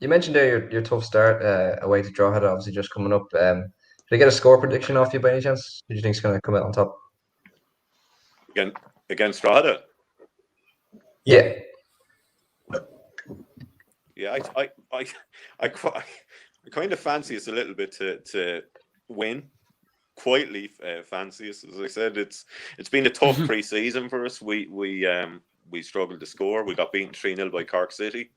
You mentioned there your tough start away to Drogheda, obviously just coming up. Did I get a score prediction off you by any chance? Who do you think is going to come out on top? Against Drogheda? Yeah. Yeah, I kind of fancy us a little bit to win. Quietly fancy us. As I said, it's been a tough pre-season for us. We struggled to score. We got beaten 3-0 by Cork City.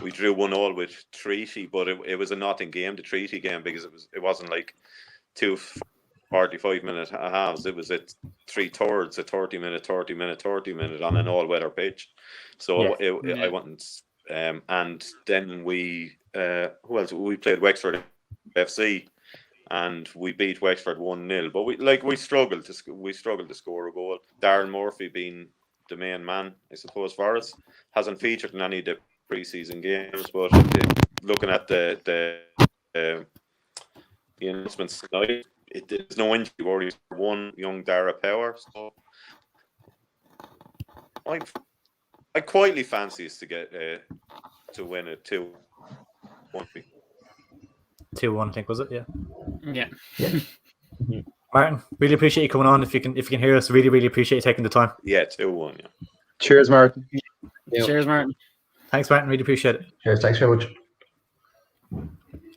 We drew 1-1 with Treaty, but it was a nothing game, the Treaty game, because it wasn't like 2 45-minute halves. It was at 3/3, a 30-minute on an all-weather pitch. So I wasn't. And then who else? We played Wexford FC, and we beat Wexford 1-0. But we struggled to score a goal. Darren Murphy, being the main man, I suppose, for us, hasn't featured in any of the pre-season games. But looking at the announcements tonight, there's no injury worries for one young Dara Power. So I quietly fancy us to get to win a 2-1. 2-1, I think, was it? Yeah. Martin, really appreciate you coming on. If you can hear us, really appreciate you taking the time. Yeah, 2-1. Yeah. Cheers, Martin. Cheers, Martin. Thanks, Martin. Really appreciate it. Cheers. Thanks very much.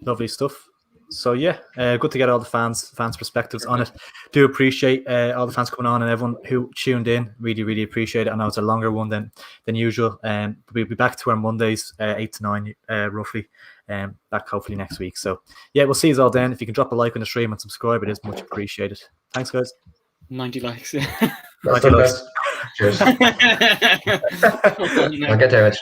Lovely stuff. So good to get all the fans' perspectives on it. Do appreciate all the fans coming on and everyone who tuned in. Really appreciate it. I know it's a longer one than usual. We'll be back to our Mondays, 8 to 9 roughly. Back hopefully next week. So we'll see you all then. If you can drop a like on the stream and subscribe, it is much appreciated. Thanks, guys. 90 likes. 90 likes. Cheers. I'll get there, Rich.